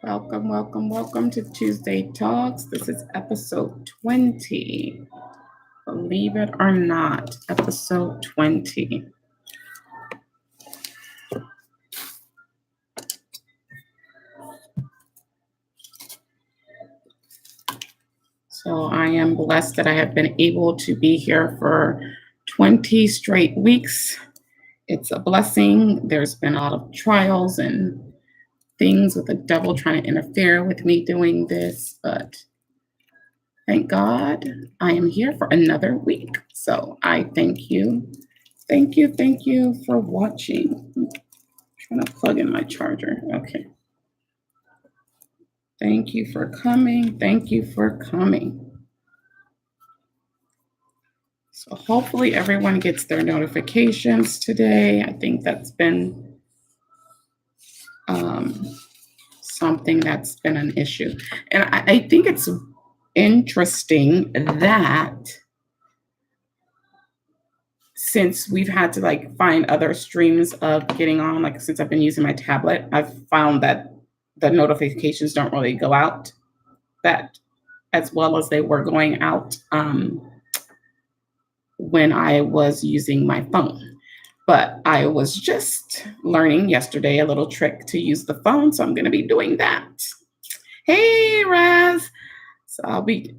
Welcome, welcome, welcome to Tuesday Talks. This is episode 20. Believe it or not, episode 20. So I am blessed that I have been able to be here for 20 straight weeks. It's a blessing. There's been a lot of trials and things with the devil trying to interfere with me doing this, but thank God I am here for another week. So I thank you. Thank you for watching. I'm trying to plug in my charger. Okay. Thank you for coming. Thank you for coming. So hopefully everyone gets their notifications today. I think that's been something that's been an issue. And I think it's interesting that since we've had to find other streams of getting on, since I've been using my tablet, I've found that the notifications don't really go out that as well as they were going out when I was using my phone. But I was just learning yesterday a little trick to use the phone, so I'm going to be doing that. Hey, Raz. So I'll be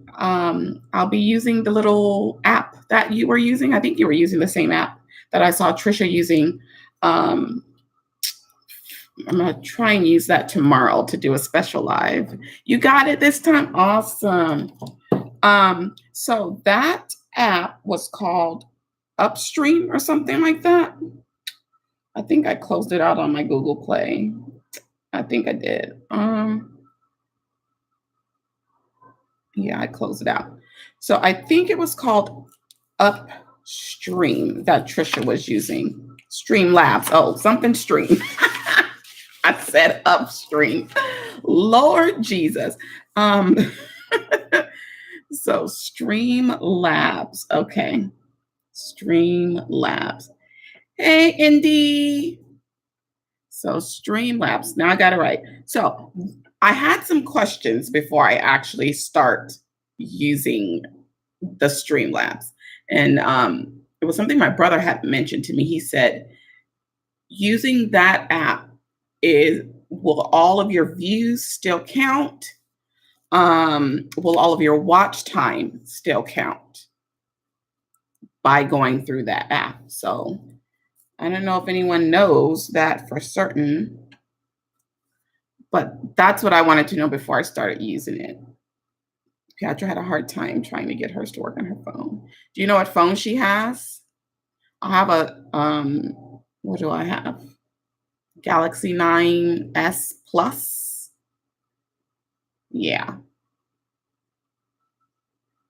using the little app that you were using. I think you were using the same app that I saw Trisha using. I'm going to try and use that tomorrow to do a special live. You got it this time? Awesome. So that app was called Upstream or something like that. I think I closed it out on my Google Play. I think I did. Yeah, I closed it out. So I think it was called Upstream that Trisha was using. Streamlabs. Oh, something stream. I said Upstream. Lord Jesus. So Streamlabs. Okay. Streamlabs. Hey, Indy. So Streamlabs. Now I got it right. So I had some questions before I actually start using the Streamlabs. And it was something my brother had mentioned to me. He said, using that app will all of your views still count? Will all of your watch time still count by going through that app? So I don't know if anyone knows that for certain, but that's what I wanted to know before I started using it. Piatra had a hard time trying to get hers to work on her phone. Do you know what phone she has? I have a, what do I have? Galaxy 9S Plus. Yeah.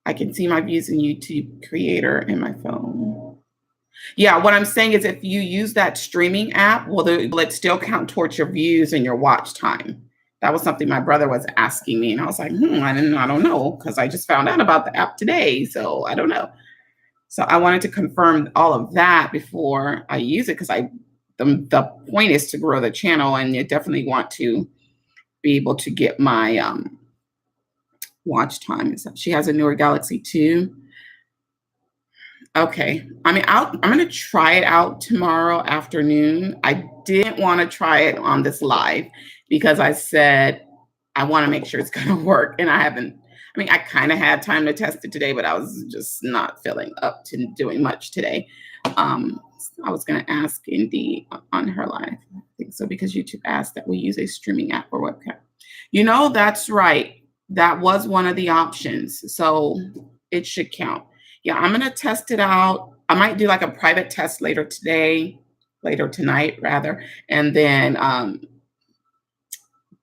I can see my views in YouTube Creator in my phone. Yeah, what I'm saying is if you use that streaming app, will it still count towards your views and your watch time? That was something my brother was asking me. And I was like, I don't know, because I just found out about the app today. So I don't know. So I wanted to confirm all of that before I use it, because the point is to grow the channel, and you definitely want to be able to get my watch time. She has a newer Galaxy 2. Okay. I mean, I'm going to try it out tomorrow afternoon. I didn't want to try it on this live because I said I want to make sure it's going to work. And I kind of had time to test it today, but I was just not feeling up to doing much today. I was going to ask Indy on her live. I think so, because YouTube asked that we use a streaming app or webcam. That's right. That was one of the options. So it should count. Yeah, I'm going to test it out. I might do like a private test later tonight, and then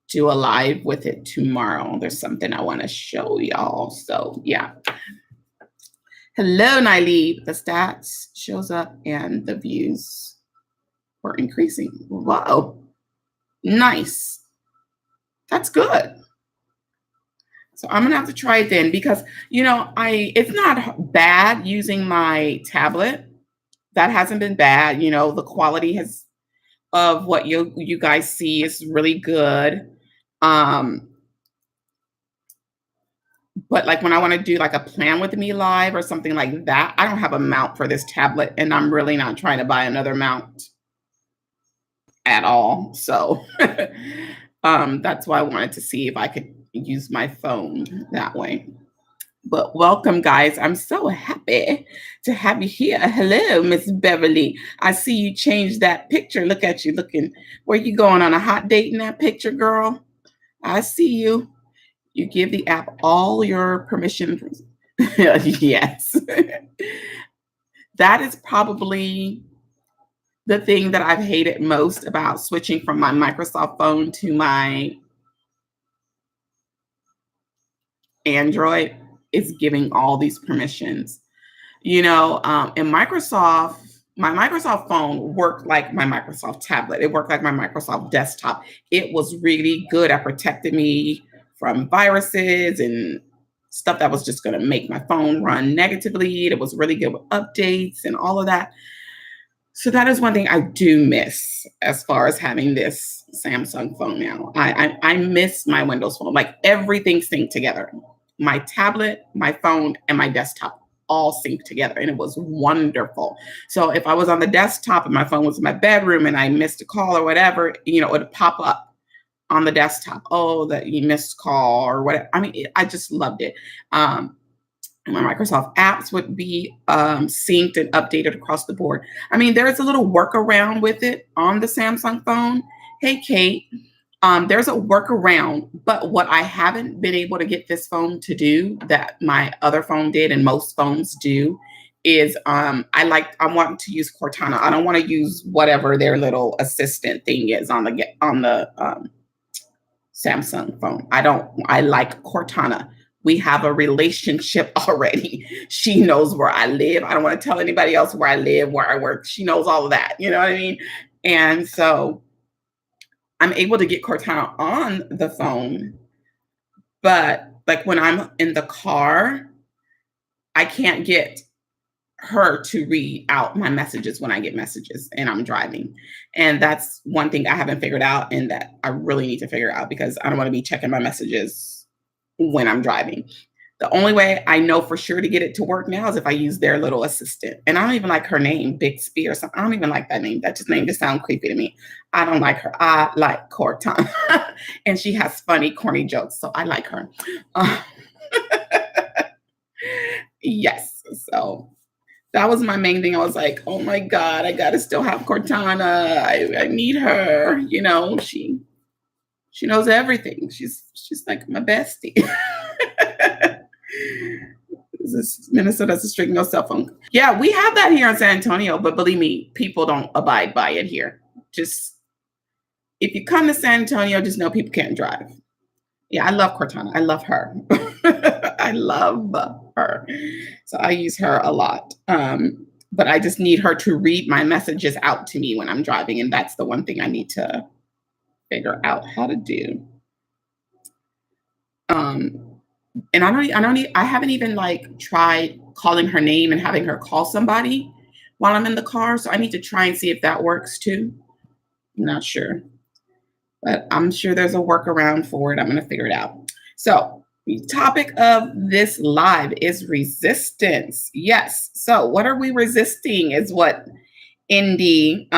do a live with it tomorrow. There's something I want to show y'all. So yeah. Hello, Nailib. The stats shows up and the views were increasing. Wow. Nice. That's good. So I'm going to have to try it then, because, it's not bad using my tablet. That hasn't been bad. The quality of what you guys see is really good. Um, but like when I want to do like a plan with me live or something like that, I don't have a mount for this tablet, and I'm really not trying to buy another mount at all. So that's why I wanted to see if I could use my phone that way. But welcome, guys. I'm so happy to have you here. Hello, Miss Beverly. I see you changed that picture. Look at you looking. Where you going, on a hot date in that picture, girl? I see you. You give the app all your permission. Yes. That is probably the thing that I've hated most about switching from my Microsoft phone to my Android is giving all these permissions. In Microsoft, my Microsoft phone worked like my Microsoft tablet. It worked like my Microsoft desktop. It was really good at protecting me from viruses and stuff that was just going to make my phone run negatively. It was really good with updates and all of that. So that is one thing I do miss as far as having this Samsung phone now. I miss my Windows phone. Like everything synced together. My tablet, my phone, and my desktop all synced together, and it was wonderful. So if I was on the desktop and my phone was in my bedroom and I missed a call or whatever, it would pop up on the desktop. Oh, that you missed call or whatever. I mean, I just loved it. My Microsoft apps would be synced and updated across the board. I mean, there's a little workaround with it on the Samsung phone. Hey, Kate, there's a workaround, but what I haven't been able to get this phone to do that my other phone did and most phones do is I want to use Cortana. I don't want to use whatever their little assistant thing is on the Samsung phone. I like Cortana. We have a relationship already. She knows where I live. I don't want to tell anybody else where I live, where I work. She knows all of that. You know what I mean? And so I'm able to get Cortana on the phone, but like when I'm in the car, I can't get her to read out my messages when I get messages and I'm driving. And that's one thing I haven't figured out and that I really need to figure out because I don't want to be checking my messages when I'm driving. The only way I know for sure to get it to work now is if I use their little assistant. And I don't even like her name, Bixby or something. I don't even like that name. That just name just sounds creepy to me. I don't like her. I like Cortana. And she has funny, corny jokes. So I like her. Yes. So that was my main thing. I was like, oh my God, I got to still have Cortana. I need her. She knows everything. She's like my bestie. Minnesota's a strict no cell phone. Yeah, we have that here in San Antonio, but believe me, people don't abide by it here. Just if you come to San Antonio, just know people can't drive. Yeah, I love Cortana. I love her. I love her. So I use her a lot. But I just need her to read my messages out to me when I'm driving. And that's the one thing I need to figure out how to do. And I haven't even like tried calling her name and having her call somebody while I'm in the car. So I need to try and see if that works too. I'm not sure, but I'm sure there's a workaround for it. I'm going to figure it out. So the topic of this live is resistance. Yes. So what are we resisting is what Indy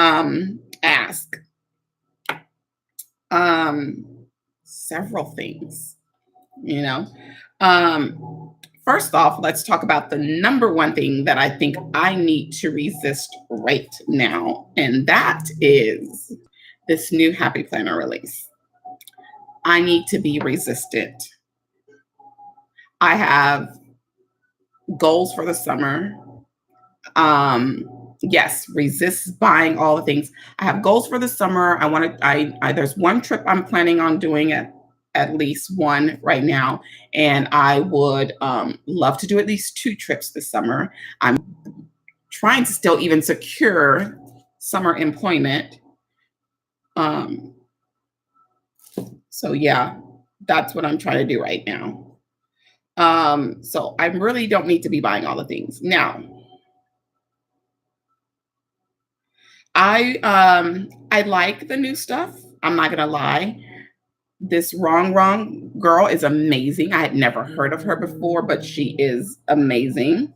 asked. Several things, First off, let's talk about the number one thing that I think I need to resist right now. And that is this new Happy Planner release. I need to be resistant. I have goals for the summer. Yes, resist buying all the things. I have goals for the summer. There's one trip I'm planning on doing at least one right now. And I would love to do at least 2 trips this summer. I'm trying to still even secure summer employment. So yeah, that's what I'm trying to do right now. So I really don't need to be buying all the things. Now, I like the new stuff. I'm not gonna lie. This wrong girl is amazing. I had never heard of her before, but she is amazing.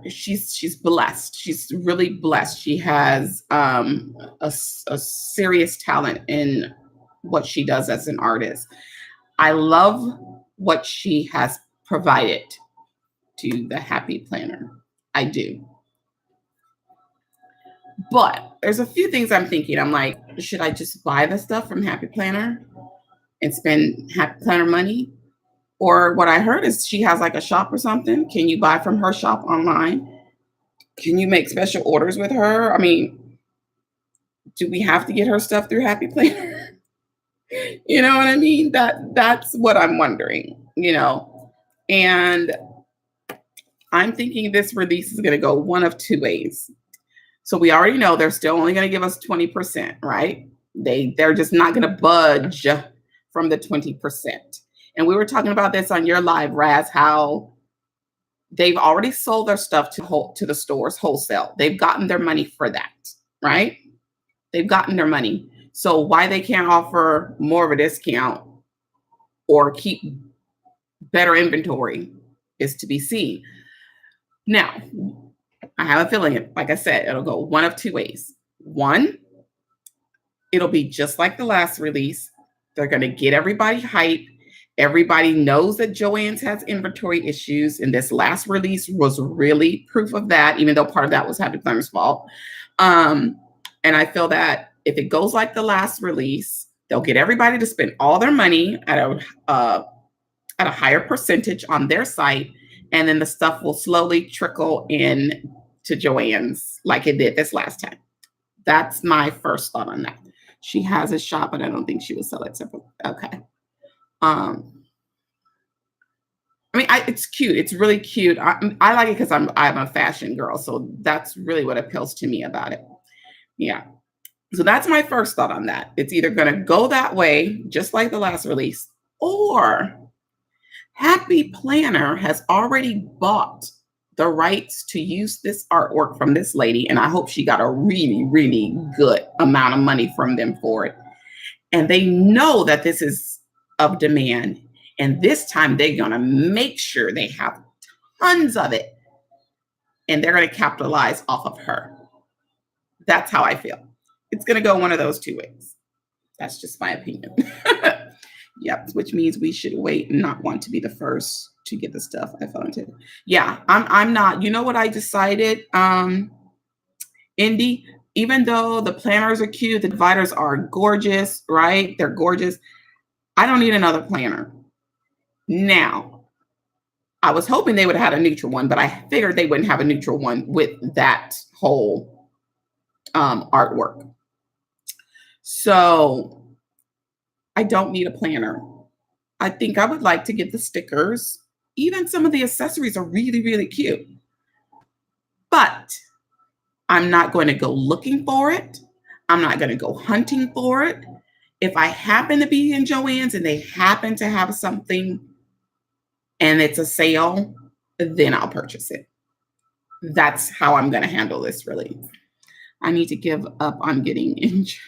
She's blessed. She's really blessed. She has a serious talent in what she does as an artist. I love what she has provided to the Happy Planner. I do. But there's a few things I'm thinking. I'm like, should I just buy the stuff from Happy Planner and spend Happy Planner money? Or what I heard is she has like a shop or something. Can you buy from her shop online? Can you make special orders with her? I mean, do we have to get her stuff through Happy Planner? You know what I mean? That's what I'm wondering, you know. And I'm thinking this release is going to go one of two ways. So we already know they're still only going to give us 20%, right? They're just not going to budge from the 20%. And we were talking about this on your live, Raz, how they've already sold their stuff to the stores wholesale. They've gotten their money for that, right? They've gotten their money. So why they can't offer more of a discount or keep better inventory is to be seen. Now, I have a feeling, like I said, it'll go one of two ways. One, it'll be just like the last release. They're going to get everybody hyped. Everybody knows that Joannes has inventory issues, and this last release was really proof of that, even though part of that was Happy Planner's fault. And I feel that if it goes like the last release, they'll get everybody to spend all their money at a higher percentage on their site, and then the stuff will slowly trickle in to Joannes like it did this last time. That's my first thought on that. She has a shop, but I don't think she would sell it separately. Okay. I mean, it's cute. It's really cute. I like it because I'm a fashion girl, so that's really what appeals to me about it. Yeah. So that's my first thought on that. It's either going to go that way, just like the last release, or Happy Planner has already bought the rights to use this artwork from this lady, and I hope she got a really, really good amount of money from them for it. And they know that this is of demand, and this time they're going to make sure they have tons of it, and they're going to capitalize off of her. That's how I feel. It's going to go one of those two ways. That's just my opinion. Yep, which means we should wait and not want to be the first to get the stuff I fell into. Yeah, I'm not. You know what I decided, Indy? Even though the planners are cute, the dividers are gorgeous, right? They're gorgeous. I don't need another planner. Now, I was hoping they would have had a neutral one, but I figured they wouldn't have a neutral one with that whole artwork. So I don't need a planner. I think I would like to get the stickers. Even some of the accessories are really, really cute. But I'm not going to go looking for it. I'm not going to go hunting for it. If I happen to be in Joannes and they happen to have something and it's a sale, then I'll purchase it. That's how I'm going to handle this, really. I need to give up on getting injured.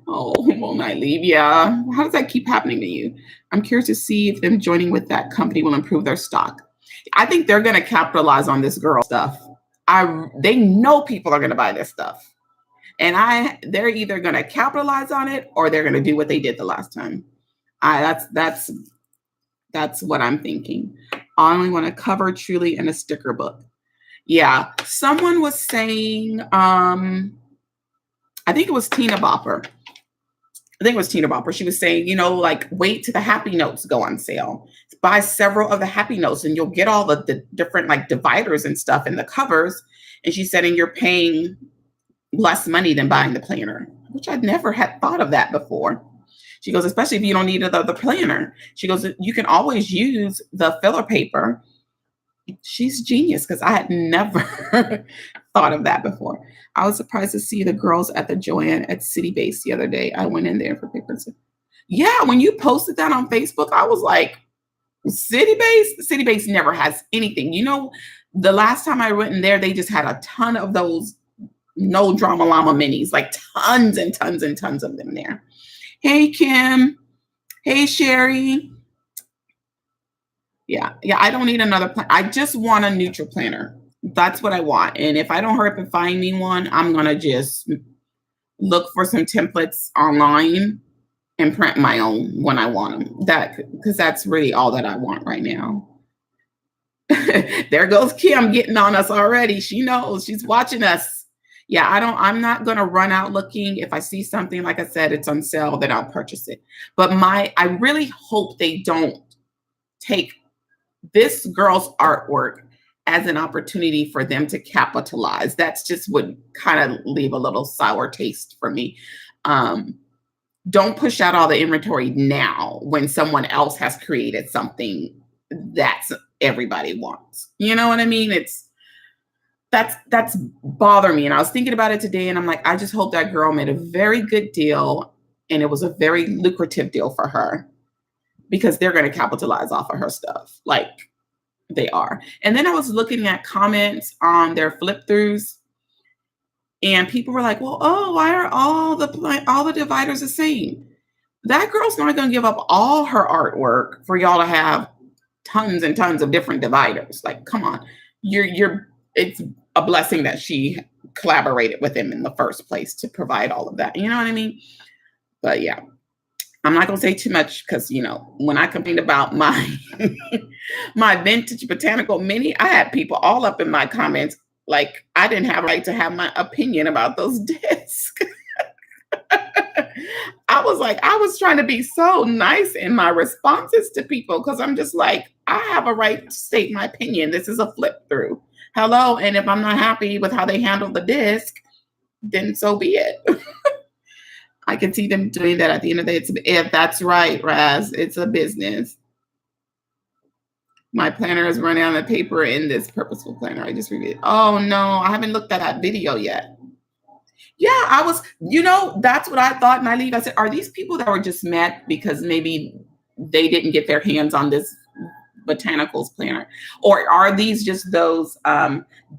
Oh, won't I leave? Yeah. How does that keep happening to you? I'm curious to see if them joining with that company will improve their stock. I think they're going to capitalize on this girl stuff. They know people are going to buy this stuff. And they're either going to capitalize on it or they're going to do what they did the last time. That's what I'm thinking. I only want a cover, truly, and a sticker book. Yeah. Someone was saying, I think it was Tina Bopper. She was saying, like, wait till the Happy Notes go on sale. Buy several of the Happy Notes and you'll get all the different like dividers and stuff in the covers. And she said, and you're paying less money than buying the planner, which I'd never had thought of that before. She goes, especially if you don't need the planner. She goes, you can always use the filler paper. She's genius because I had never thought of that before. I was surprised to see the girls at the Joanne at City Base the other day. I went in there for papers. Yeah, when you posted that on Facebook, I was like, City Base never has anything. The last time I went in there, they just had a ton of those No Drama Llama minis, like tons and tons and tons of them there. Hey, Kim. Hey, Sherry. Yeah, I don't need another plan. I just want a neutral planner. That's what I want. And if I don't hurry up and find me one, I'm going to just look for some templates online and print my own when I want them. Because that's really all that I want right now. There goes Kim getting on us already. She knows, she's watching us. Yeah, I'm not going to run out looking. If I see something, like I said, it's on sale, then I'll purchase it. But I really hope they don't take this girl's artwork as an opportunity for them to capitalize. That's just would kind of leave a little sour taste for me. Don't push out all the inventory now when someone else has created something that's everybody wants. You know what I mean? That's bother me. And I was thinking about it today, and I'm like, I just hope that girl made a very good deal, and it was a very lucrative deal for her, because they're going to capitalize off of her stuff, like they are. And then I was looking at comments on their flip throughs, and people were like, well, why are all the dividers the same? That girl's not going to give up all her artwork for y'all to have tons and tons of different dividers. Like, come on. It's a blessing that she collaborated with him in the first place to provide all of that. You know what I mean? But yeah, I'm not going to say too much, because, when I complained about my my vintage botanical mini, I had people all up in my comments like I didn't have a right to have my opinion about those discs. I was trying to be so nice in my responses to people, because I'm just like, I have a right to state my opinion. This is a flip through. Hello. And if I'm not happy with how they handle the disc, then so be it. I can see them doing that at the end of the day. If that's right, Raz, it's a business. My planner is running out of paper in this purposeful planner. I just reviewed. Oh no, I haven't looked at that video yet. Yeah, I was, that's what I thought. And I said, are these people that were just mad because maybe they didn't get their hands on this botanicals planner? Or are these just those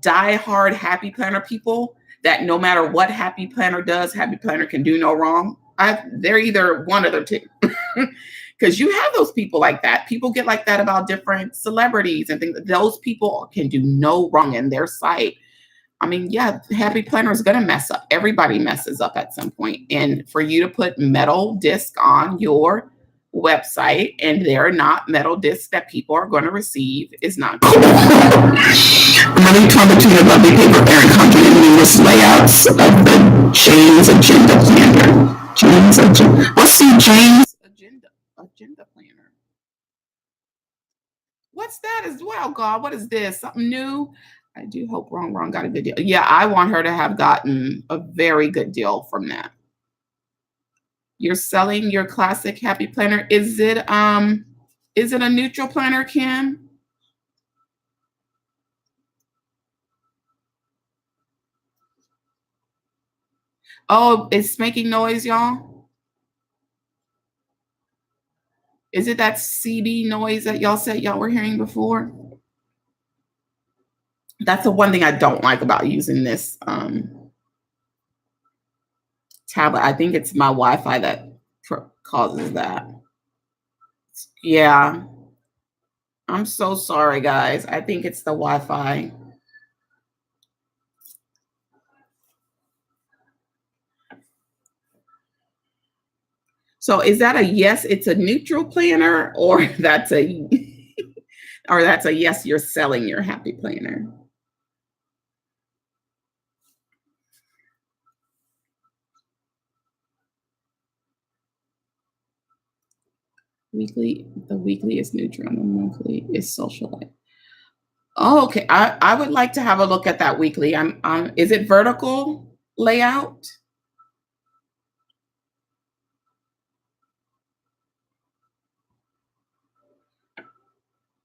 die-hard Happy Planner people that no matter what Happy Planner does, Happy Planner can do no wrong? They're either one of the two. Because you have those people like that. People get like that about different celebrities and things. Those people can do no wrong in their sight. I mean, yeah, Happy Planner is going to mess up. Everybody messes up at some point. And for you to put metal disc on your website and they're not metal discs that people are going to receive is not good. Let me talk to you about the paper Erin Condren and numerous layouts of the James Agenda Planner. What's the James Agenda Planner? What's that as well, God? What is this? Something new? I do hope Wrong got a good deal. Yeah, I want her to have gotten a very good deal from that. You're selling your classic Happy Planner. Is it a neutral planner, Kim? Oh, it's making noise, y'all. Is it that CB noise that y'all said y'all were hearing before? That's the one thing I don't like about using this tablet. I think it's my Wi-Fi that causes that. Yeah. I'm so sorry, guys. I think it's the Wi-Fi. So is that a yes, it's a neutral planner, or that's a yes, you're selling your Happy Planner? The weekly is neutral and the monthly is social life. Oh, okay. I would like to have a look at that weekly. Is it vertical layout?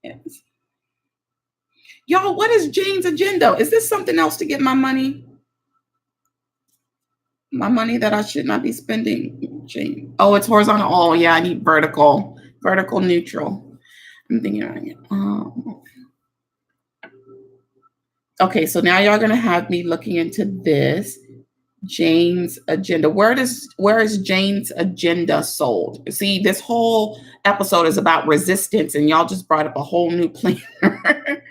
Yes. Y'all, what is Jane's agenda? Is this something else to get my money? My money that I should not be spending, Jane. Oh, it's horizontal. Oh, yeah, I need vertical neutral. I'm thinking, okay, so now y'all gonna have me looking into this. Jane's agenda. Where is Jane's agenda sold? See, this whole episode is about resistance, and y'all just brought up a whole new planner.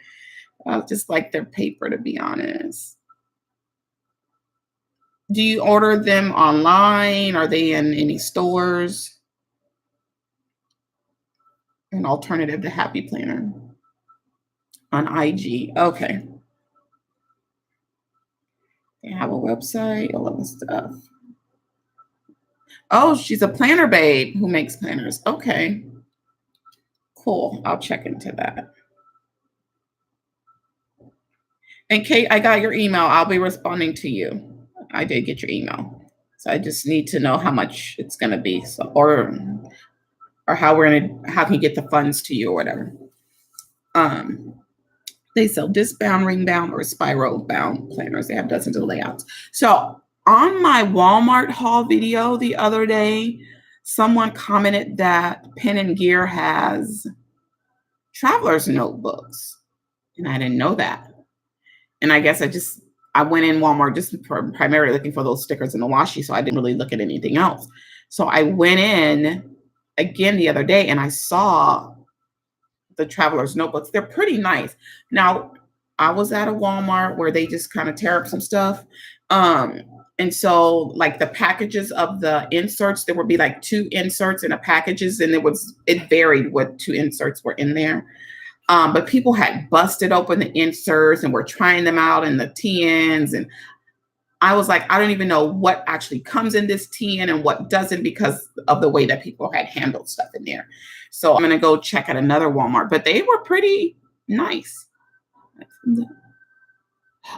I just like their paper, to be honest. Do you order them online? Are they in any stores? An alternative to Happy Planner on IG. Okay. They have a website, all of the stuff. Oh, she's a planner babe who makes planners. Okay. Cool. I'll check into that. And Kate, I got your email. I'll be responding to you. I did get your email. So I just need to know how much it's going to be. So, or how can you get the funds to you or whatever. They sell disc bound, ring bound, or spiral bound planners. They have dozens of layouts. So on my Walmart haul video the other day, someone commented that Pen and Gear has traveler's notebooks. And I didn't know that. And I guess I went in Walmart just primarily looking for those stickers and the washi. So I didn't really look at anything else. So I went in again the other day and I saw the traveler's notebooks. They're pretty nice. Now, I was at a Walmart where they just kind of tear up some stuff. And so like the packages of the inserts, there would be like 2 inserts in a packages, and it varied what 2 inserts were in there. But people had busted open the inserts and were trying them out in the TNs. And I was like, I don't even know what actually comes in this TN and what doesn't because of the way that people had handled stuff in there. So I'm going to go check at another Walmart, but they were pretty nice.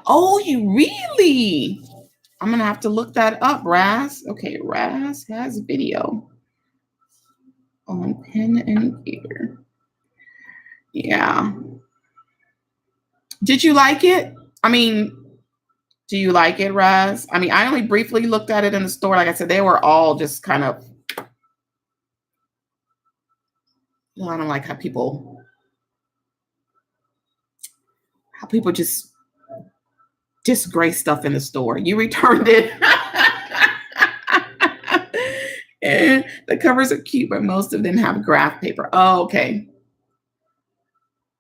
Oh, you really? I'm going to have to look that up, Raz. Okay, Raz has video on Pen and Gear. Yeah. Did you like it? I mean, do you like it, Raz? I mean, I only briefly looked at it in the store. Like I said, they were all just kind of, well, I don't like how people just disgrace stuff in the store. You returned it. And the covers are cute, but most of them have graph paper. Oh, okay.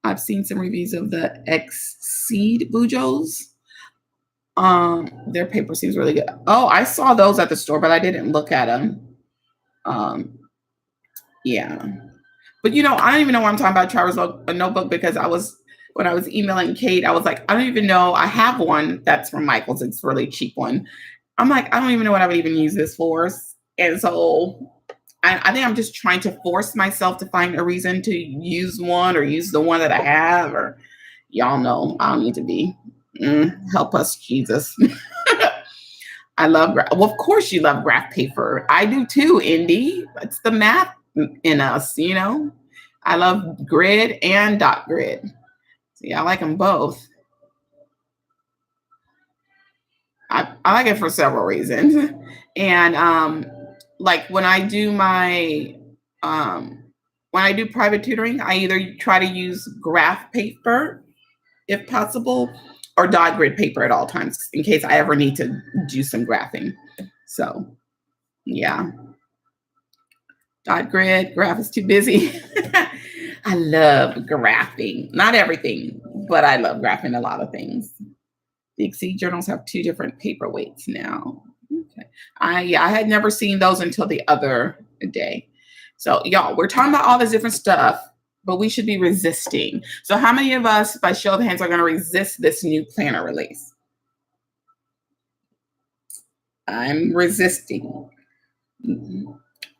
I've seen some reviews of the Exceed Bujos. Their paper seems really good. Oh, I saw those at the store, but I didn't look at them. Yeah. But I don't even know why I'm talking about Traveler's notebook because when I was emailing Kate, I was like, I don't even know. I have one that's from Michael's. It's a really cheap one. I'm like, I don't even know what I would even use this for. And so I think I'm just trying to force myself to find a reason to use one or use the one that I have, or y'all know I don't need to be. Help us, Jesus. I love, well, of course you love graph paper. I do too, Indy. It's the math in us, I love grid and dot grid. See, I like them both. I like it for several reasons. And like when I do private tutoring, I either try to use graph paper if possible, or dot grid paper at all times in case I ever need to do some graphing. So yeah. Dot grid, graph is too busy. I love graphing. Not everything, but I love graphing a lot of things. The Exceed journals have 2 different paper weights now. Okay. I had never seen those until the other day. So y'all, we're talking about all this different stuff, but we should be resisting. So how many of us, by show of hands, are going to resist this new planner release? I'm resisting.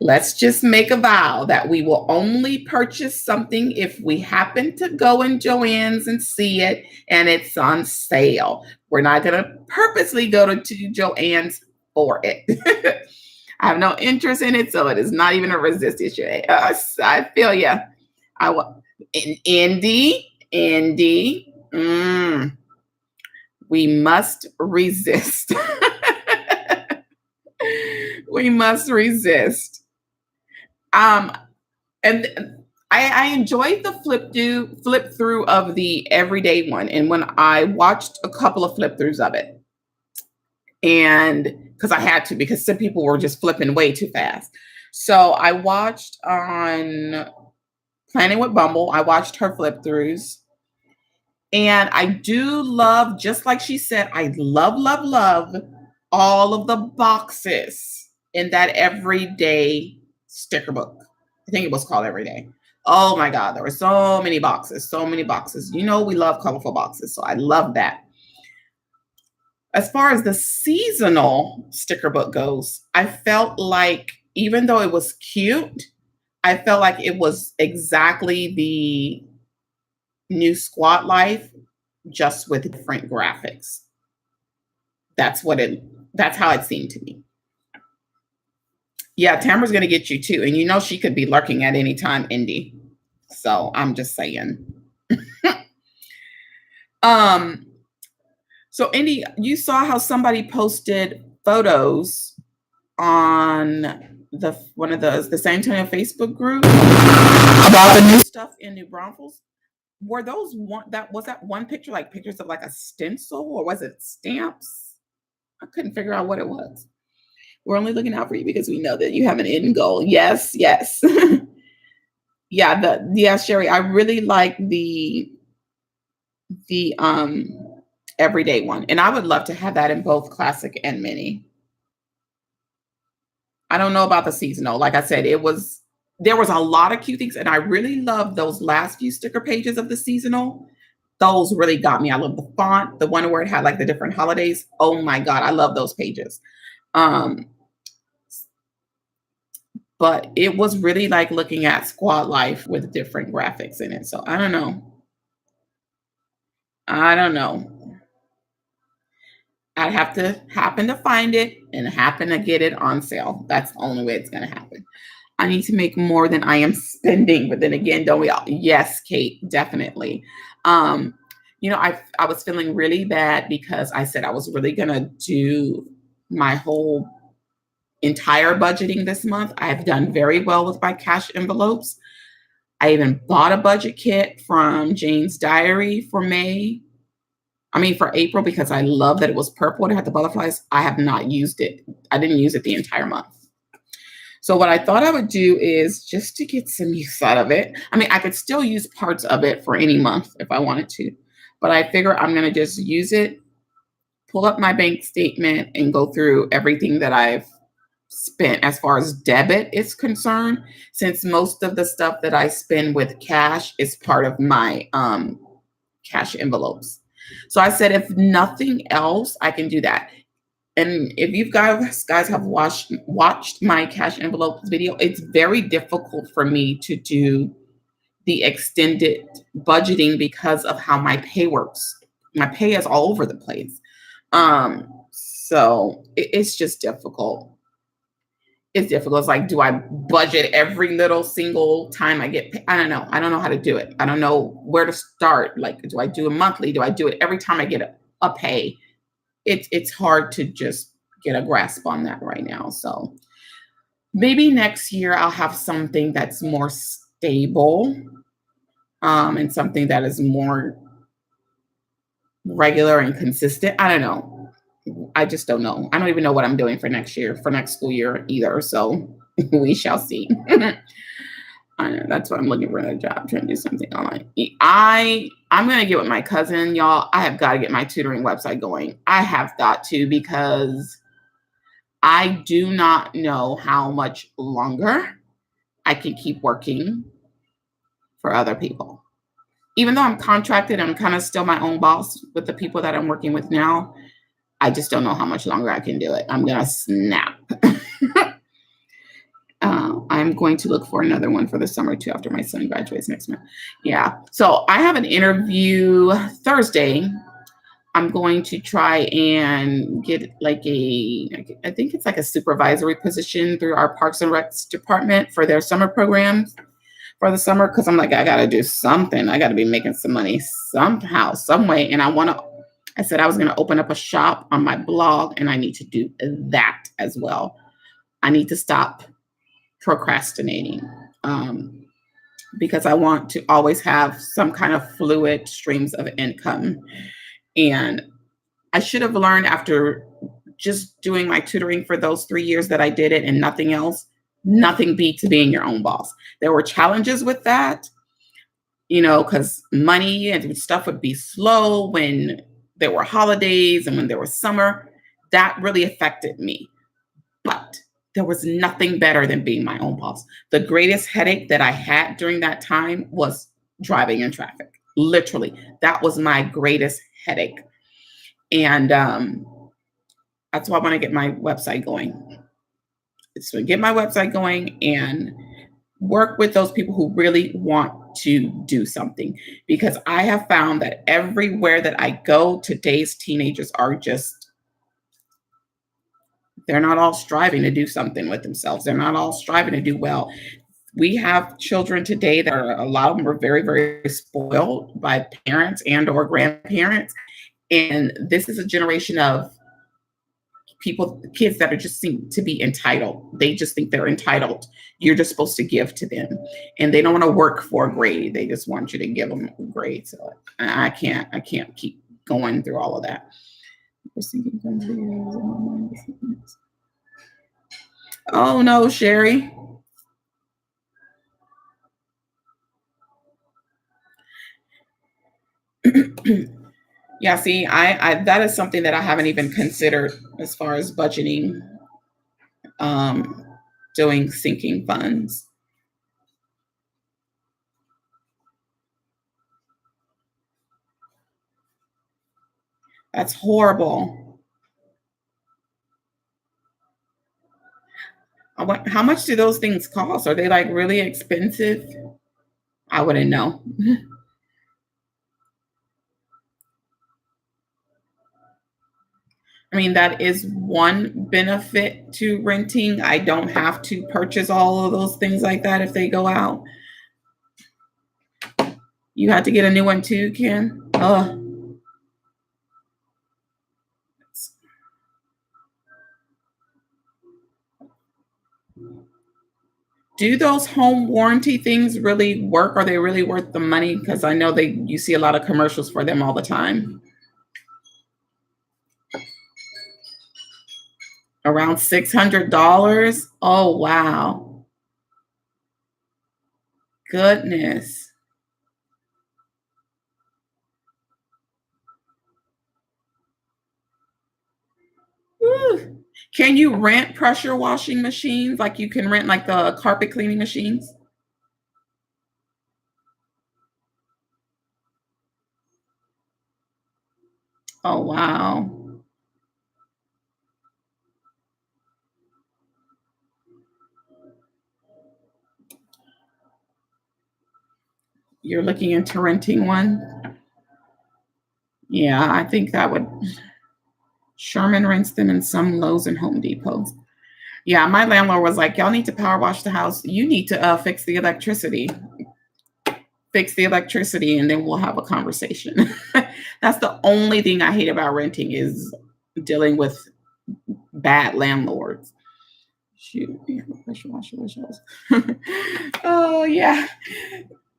Let's just make a vow that we will only purchase something if we happen to go in Joann's and see it and it's on sale. We're not going to purposely go to Joann's for it. I have no interest in it, so it is not even a resist issue. I feel you. Indy. We must resist. We must resist. And I enjoyed the flip through of the everyday one. And when I watched a couple of flip throughs of it, and because I had to, because some people were just flipping way too fast. So I watched on Planning with Bumble, I watched her flip throughs. And I do love, just like she said, I love, love, love all of the boxes in that everyday sticker book. I think it was called Everyday. Oh my God, there were so many boxes, so many boxes. You know, we love colorful boxes, so I love that. As far as the seasonal sticker book goes, I felt like, even though it was cute, I felt like it was exactly the new Squat Life, just with different graphics. That's how it seemed to me. Yeah, Tamara's gonna get you too. And you know she could be lurking at any time, Indy. So I'm just saying. So Indy, you saw how somebody posted photos on the San Antonio Facebook group about the new stuff in New Braunfels. Were those one picture, like pictures of like a stencil, or was it stamps? I couldn't figure out what it was. We're only looking out for you because we know that you have an end goal. Yes, yes. Yeah, Sherry, I really like the everyday one. And I would love to have that in both classic and mini. I don't know about the seasonal. Like I said, there was a lot of cute things, and I really love those last few sticker pages of the seasonal. Those really got me. I love the font, the one where it had like the different holidays. Oh my God, I love those pages. But it was really like looking at Squad Life with different graphics in it. So I don't know. I'd have to happen to find it and happen to get it on sale. That's the only way it's going to happen. I need to make more than I am spending. But then again, don't we all? Yes, Kate, definitely. You know, I was feeling really bad because I said I was really going to do my whole entire budgeting this month. I have done very well with my cash envelopes. I even bought a budget kit from Jane's Diary for April, because I love that it was purple and it had the butterflies. I have not used it. I didn't use it the entire month. So what I thought I would do is, just to get some use out of it. I could still use parts of it for any month if I wanted to, but I figure I'm going to just use it, pull up my bank statement, and go through everything that I've spent as far as debit is concerned, since most of the stuff that I spend with cash is part of my cash envelopes. So I said, if nothing else, I can do that. And if you guys have watched my cash envelope video, it's very difficult for me to do the extended budgeting because of how my pay works. My pay is all over the place. So it's just difficult. It's difficult. It's like, do I budget every little single time I get paid? I don't know. I don't know how to do it. I don't know where to start. Like, do I do it monthly? Do I do it every time I get a pay? It's hard to just get a grasp on that right now. So maybe next year I'll have something that's more stable, and something that is more regular and consistent. I don't know. I just don't know. I don't even know what I'm doing for next school year either. So we shall see. I know, that's why I'm looking for another job, trying to do something online. I'm going to get with my cousin, y'all. I have got to get my tutoring website going. I have got to, because I do not know how much longer I can keep working for other people. Even though I'm contracted, I'm kind of still my own boss with the people that I'm working with now. I just don't know how much longer I can do it. I'm going to snap. I'm going to look for another one for the summer too, after my son graduates next month. Yeah. So I have an interview Thursday. I'm going to try and get I think it's like a supervisory position through our Parks and Recs department for their summer programs for the summer. Cause I'm like, I got to do something. I got to be making some money somehow, some way. And I said I was going to open up a shop on my blog, and I need to do that as well. I need to stop procrastinating, because I want to always have some kind of fluid streams of income. And I should have learned after just doing my tutoring for those 3 years that I did it and nothing else, nothing beats being your own boss. There were challenges with that, because money and stuff would be slow when there were holidays and when there was summer. That really affected me. But there was nothing better than being my own boss. The greatest headache that I had during that time was driving in traffic. Literally, that was my greatest headache. And that's why I want to get my website going. So get my website going and work with those people who really want to do something. Because I have found that everywhere that I go, today's teenagers are they're not all striving to do something with themselves. They're not all striving to do well. We have children today that a lot of them are very, very spoiled by parents and or grandparents. And this is a generation of kids that are just seem to be entitled. They just think they're entitled. You're just supposed to give to them. And they don't want to work for a grade. They just want you to give them a grade. So I can't keep going through all of that. Oh no, Sherry. Yeah, see, I that is something that I haven't even considered as far as budgeting, doing sinking funds. That's horrible. How much do those things cost? Are they like really expensive? I wouldn't know. I mean, that is one benefit to renting. I don't have to purchase all of those things like that if they go out. You had to get a new one too, Ken? Oh. Do those home warranty things really work? Are they really worth the money? Because I know you see a lot of commercials for them all the time. Around $600? Oh, wow. Goodness. Whew. Can you rent pressure washing machines? Like you can rent like the carpet cleaning machines? Oh, wow. You're looking into renting one? Yeah, I think that would. Sherman rents them in some Lowe's and Home Depots. Yeah, my landlord was like, y'all need to power wash the house. You need to fix the electricity. Fix the electricity, and then we'll have a conversation. That's the only thing I hate about renting is dealing with bad landlords. Shoot, pressure washer. Oh yeah,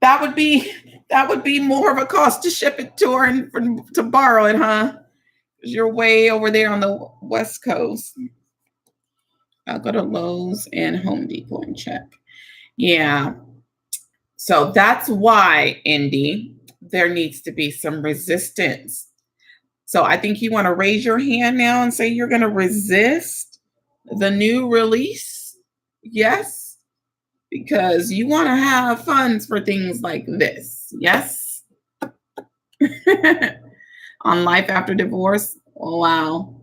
that would be more of a cost to ship it to her and to borrow it, huh? Because you're way over there on the West Coast. I'll go to Lowe's and Home Depot and check. Yeah. So that's why, Indy, there needs to be some resistance. So I think you want to raise your hand now and say you're going to resist the new release. Yes. Because you want to have funds for things like this. Yes. On life after divorce. Oh, wow.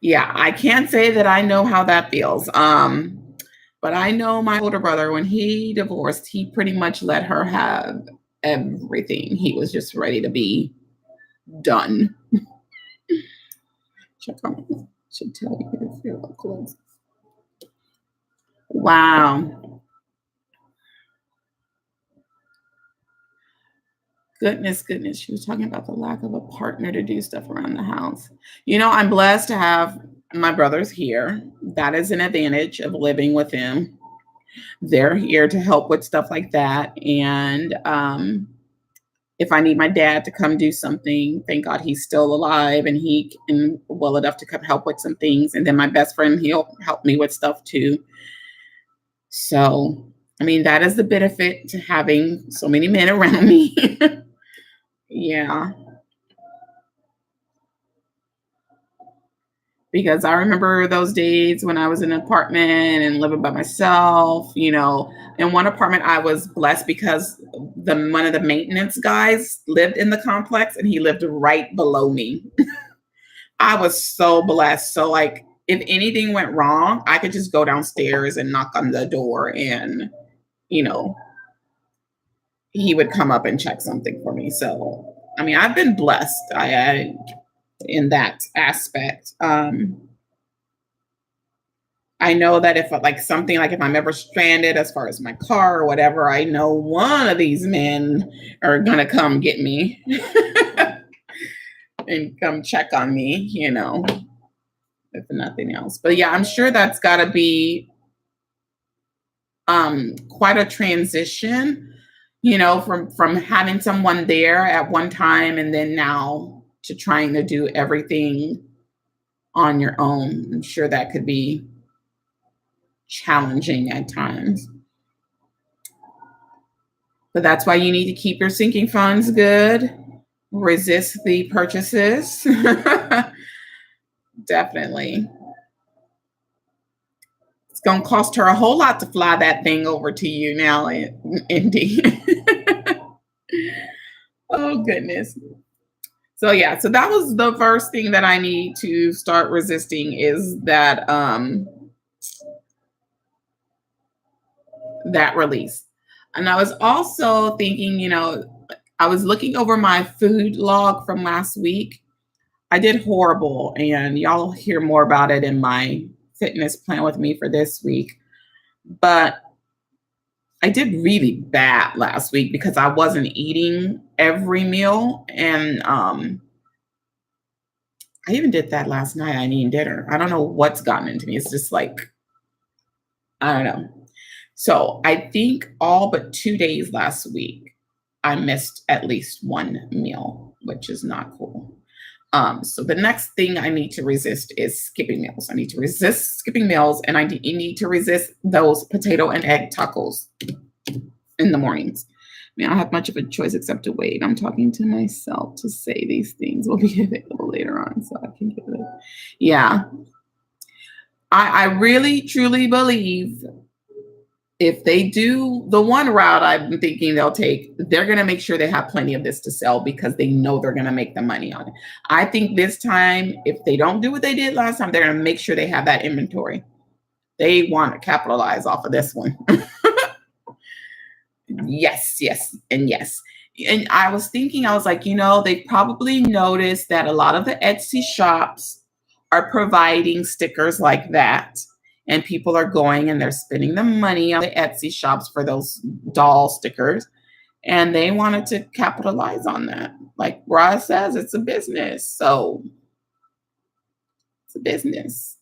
Yeah, I can't say that I know how that feels. But I know my older brother, when he divorced, he pretty much let her have everything. He was just ready to be done. Check on should tell you if you're close. Wow. Goodness. She was talking about the lack of a partner to do stuff around the house. I'm blessed to have my brothers here. That is an advantage of living with them. They're here to help with stuff like that. And if I need my dad to come do something, thank God he's still alive and he can well enough to come help with some things. And then my best friend, he'll help me with stuff too. So, I mean, that is the benefit to having so many men around me. Yeah. Because I remember those days when I was in an apartment and living by myself, you know. In one apartment, I was blessed because one of the maintenance guys lived in the complex and he lived right below me. I was so blessed. So, like, if anything went wrong, I could just go downstairs and knock on the door and, you know, he would come up and check something for me. So, I mean, I've been blessed. I in that aspect. I know that if like something like if I'm ever stranded as far as my car or whatever, I know one of these men are gonna come get me and come check on me, you know, if nothing else. But yeah, I'm sure that's gotta be quite a transition, you know, from having someone there at one time and then now to trying to do everything on your own. I'm sure that could be challenging at times. But that's why you need to keep your sinking funds good, resist the purchases. Definitely. It's going to cost her a whole lot to fly that thing over to you now, Indy. Oh, goodness. So yeah, so that was the first thing that I need to start resisting is that that release. And I was also thinking, you know, I was looking over my food log from last week. I did horrible, and y'all hear more about it in my fitness plan with me for this week. But I did really bad last week because I wasn't eating every meal. And I even did that last night. I didn't eat dinner. I don't know what's gotten into me. It's just like, I don't know. So I think all but 2 days last week, I missed at least one meal, which is not cool. So the next thing I need to resist is skipping meals. I need to resist skipping meals, and I need to resist those potato and egg tacos in the mornings. I mean, I don't have much of a choice except to wait. I'm talking to myself to say these things will be available later on, so I can get it. Yeah. I really, truly believe if they do the one route I'm thinking they'll take, they're going to make sure they have plenty of this to sell because they know they're going to make the money on it. I think this time, if they don't do what they did last time, they're going to make sure they have that inventory. They want to capitalize off of this one. Yes, yes, and yes. And I was thinking, I was like, you know, they probably noticed that a lot of the Etsy shops are providing stickers like that. And people are going and they're spending the money on the Etsy shops for those doll stickers. And they wanted to capitalize on that. Like Ross says, it's a business. So it's a business.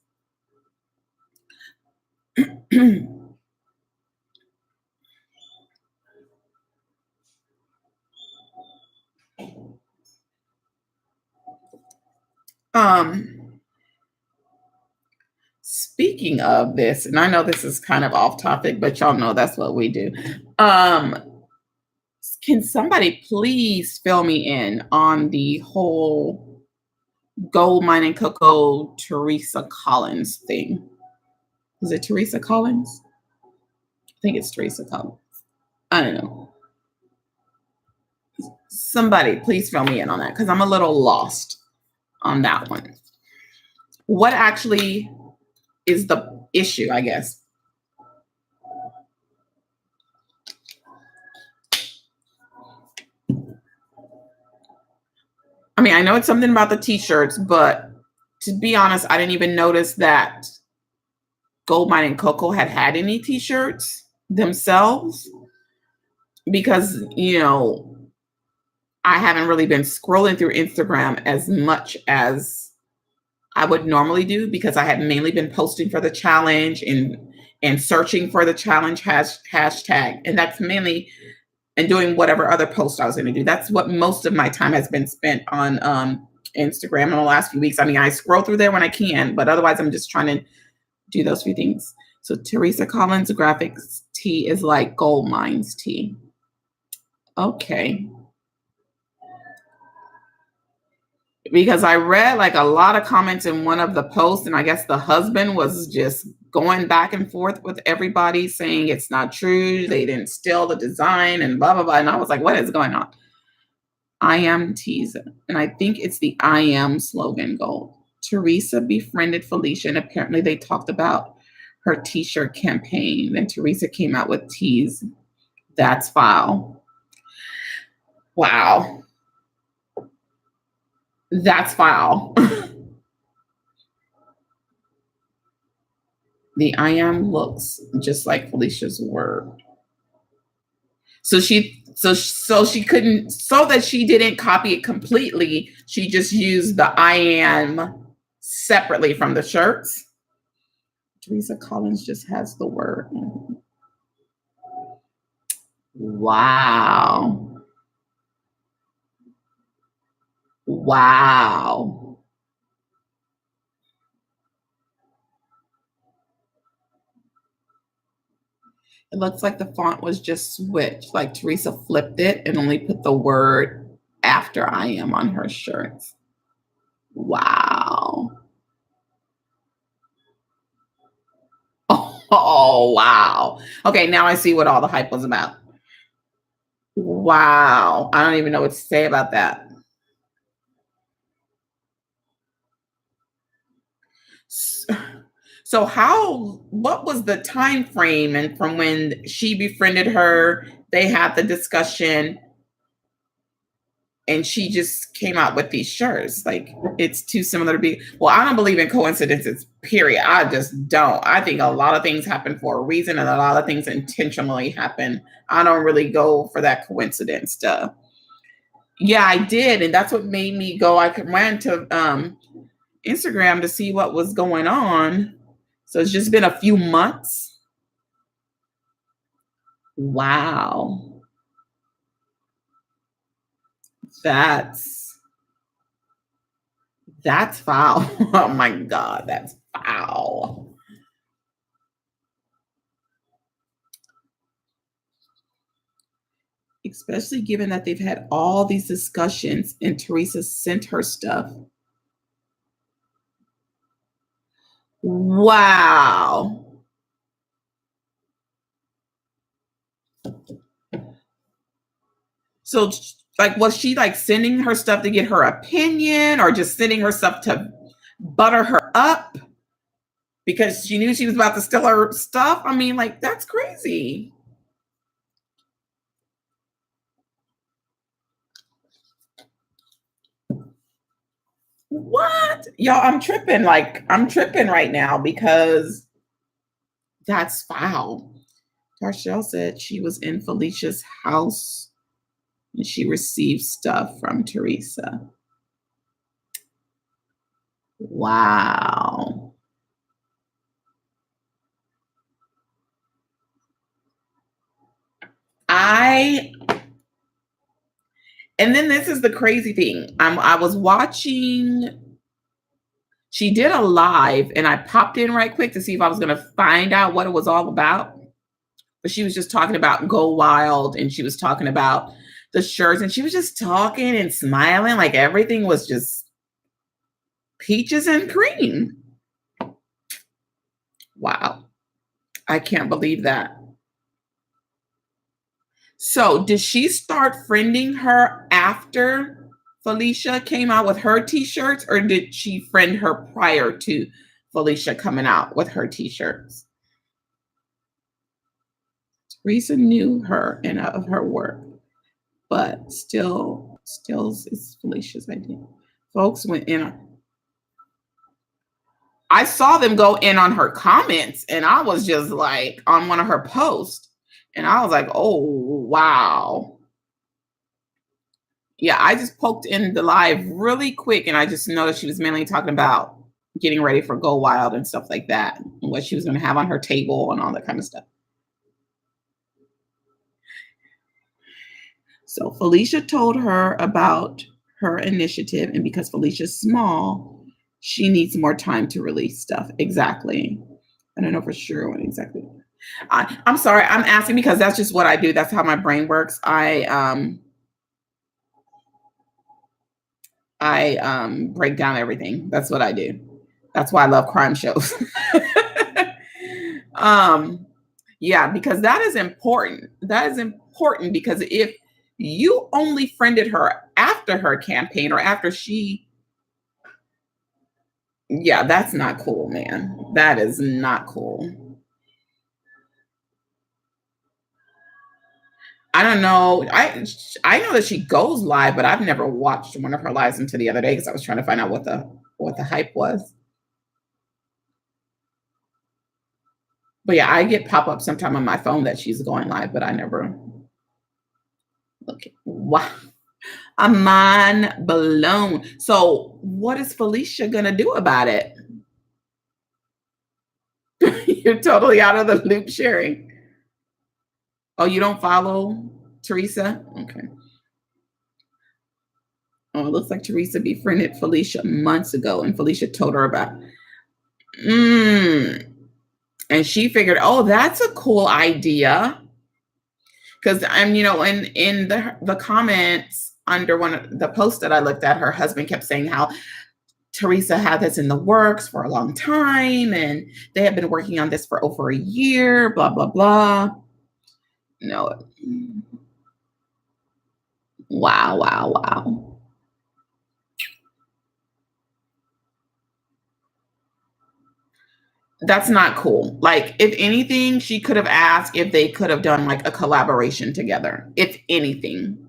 Speaking of this, and I know this is kind of off topic, but y'all know that's what we do. Can somebody please fill me in on the whole gold mining Coco Teresa Collins thing? Is it Teresa Collins? I think it's Teresa Collins. I don't know. Somebody please fill me in on that because I'm a little lost on that one. What actually is the issue, I guess? I mean, I know it's something about the t-shirts, but to be honest, I didn't even notice that Gold Mine and Coco had any t-shirts themselves because, you know, I haven't really been scrolling through Instagram as much as I would normally do because I had mainly been posting for the challenge and searching for the challenge hashtag. And that's mainly and doing whatever other post I was going to do. That's what most of my time has been spent on Instagram in the last few weeks. I mean, I scroll through there when I can, but otherwise I'm just trying to do those few things. So Teresa Collins graphics tea is like gold mines tea. Okay. Because I read like a lot of comments in one of the posts, and I guess the husband was just going back and forth with everybody saying it's not true. They didn't steal the design and blah, blah, blah. And I was like, what is going on? I am teaser. And I think it's the I am slogan gold. Teresa befriended Felicia, and apparently they talked about her t-shirt campaign. Then Teresa came out with teas. That's foul. Wow. That's foul. The I am looks just like Felicia's word. So she couldn't, so that she didn't copy it completely, she just used the I am separately from the shirts. Teresa Collins just has the word. Wow. Wow. It looks like the font was just switched. Like Teresa flipped it and only put the word after I am on her shirts. Wow. Oh, wow. Okay, now I see what all the hype was about. Wow. I don't even know what to say about that. So what was the time frame and from when she befriended her, they had the discussion, and she just came out with these shirts? Like, it's too similar to be, well, I don't believe in coincidences, period. I just don't. I think a lot of things happen for a reason, and a lot of things intentionally happen. I don't really go for that coincidence stuff. Yeah, I did. And that's what made me go. I ran to Instagram to see what was going on. So it's just been a few months. Wow. That's foul. Oh my God, that's foul. Especially given that they've had all these discussions and Teresa sent her stuff. Wow. So, like, was she like sending her stuff to get her opinion, or just sending her stuff to butter her up because she knew she was about to steal her stuff? I mean, like, that's crazy. What? Y'all, I'm tripping. Like, I'm tripping right now because that's foul. Tarshell said she was in Felicia's house and she received stuff from Teresa. Wow. And then this is the crazy thing. I was watching, she did a live and I popped in right quick to see if I was going to find out what it was all about. But she was just talking about Go Wild, and she was talking about the shirts, and she was just talking and smiling like everything was just peaches and cream. Wow. I can't believe that. So did she start friending her after Felicia came out with her t-shirts, or did she friend her prior to Felicia coming out with her t-shirts? Teresa knew her and of her work, but still is Felicia's idea. Folks went in on, I saw them go in on her comments, and I was just like on one of her posts, and I was like, oh wow. Yeah, I just poked in the live really quick, and I just noticed she was mainly talking about getting ready for Go Wild and stuff like that, and what she was going to have on her table and all that kind of stuff. So Felicia told her about her initiative, and because Felicia's small, she needs more time to release stuff. Exactly. I don't know for sure when exactly. I'm sorry, I'm asking because that's just what I do. That's how my brain works. I break down everything. That's what I do. That's why I love crime shows. um, yeah, because that is important. That is important because if you only friended her after her campaign or after she, yeah, that's not cool, man. That is not cool. I don't know. I know that she goes live, but I've never watched one of her lives until the other day because I was trying to find out what the hype was. But yeah, I get pop up sometime on my phone that she's going live, but I never look. Wow, a mind blown. So, what is Felicia gonna do about it? You're totally out of the loop, sharing. Oh, you don't follow Teresa? Okay. Oh, it looks like Teresa befriended Felicia months ago, and Felicia told her about. And she figured, oh, that's a cool idea. Because I'm, in the comments under one of the posts that I looked at, her husband kept saying how Teresa had this in the works for a long time, and they have been working on this for over a year. Blah blah blah. No, wow, wow, wow. That's not cool. Like, if anything, she could have asked if they could have done like a collaboration together. If anything.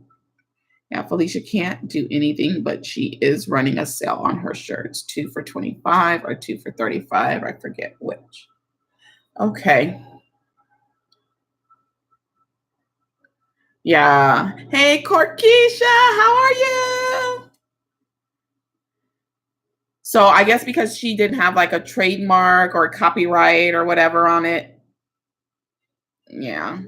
Yeah, Felicia can't do anything, but she is running a sale on her shirts. 2 for $25 or 2 for $35. I forget which. Okay. Yeah. Hey, Corkeisha, how are you? So I guess because she didn't have like a trademark or a copyright or whatever on it. Yeah.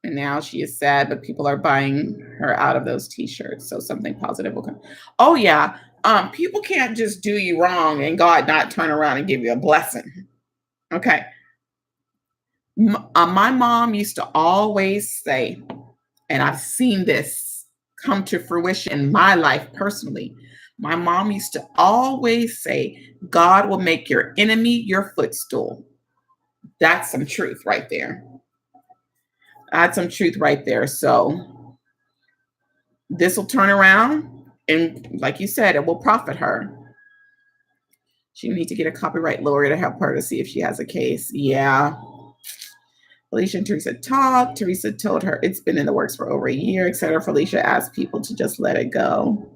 And now she is sad, but people are buying her out of those t-shirts. So something positive will come. Oh yeah. People can't just do you wrong and God not turn around and give you a blessing. Okay. My mom used to always say, and I've seen this come to fruition in my life personally. My mom used to always say, God will make your enemy your footstool. That's some truth right there. That's some truth right there. So this will turn around. And like you said, it will profit her. She needs to get a copyright lawyer to help her to see if she has a case. Yeah. Felicia and Teresa talked. Teresa told her it's been in the works for over a year, etc. Felicia asked people to just let it go.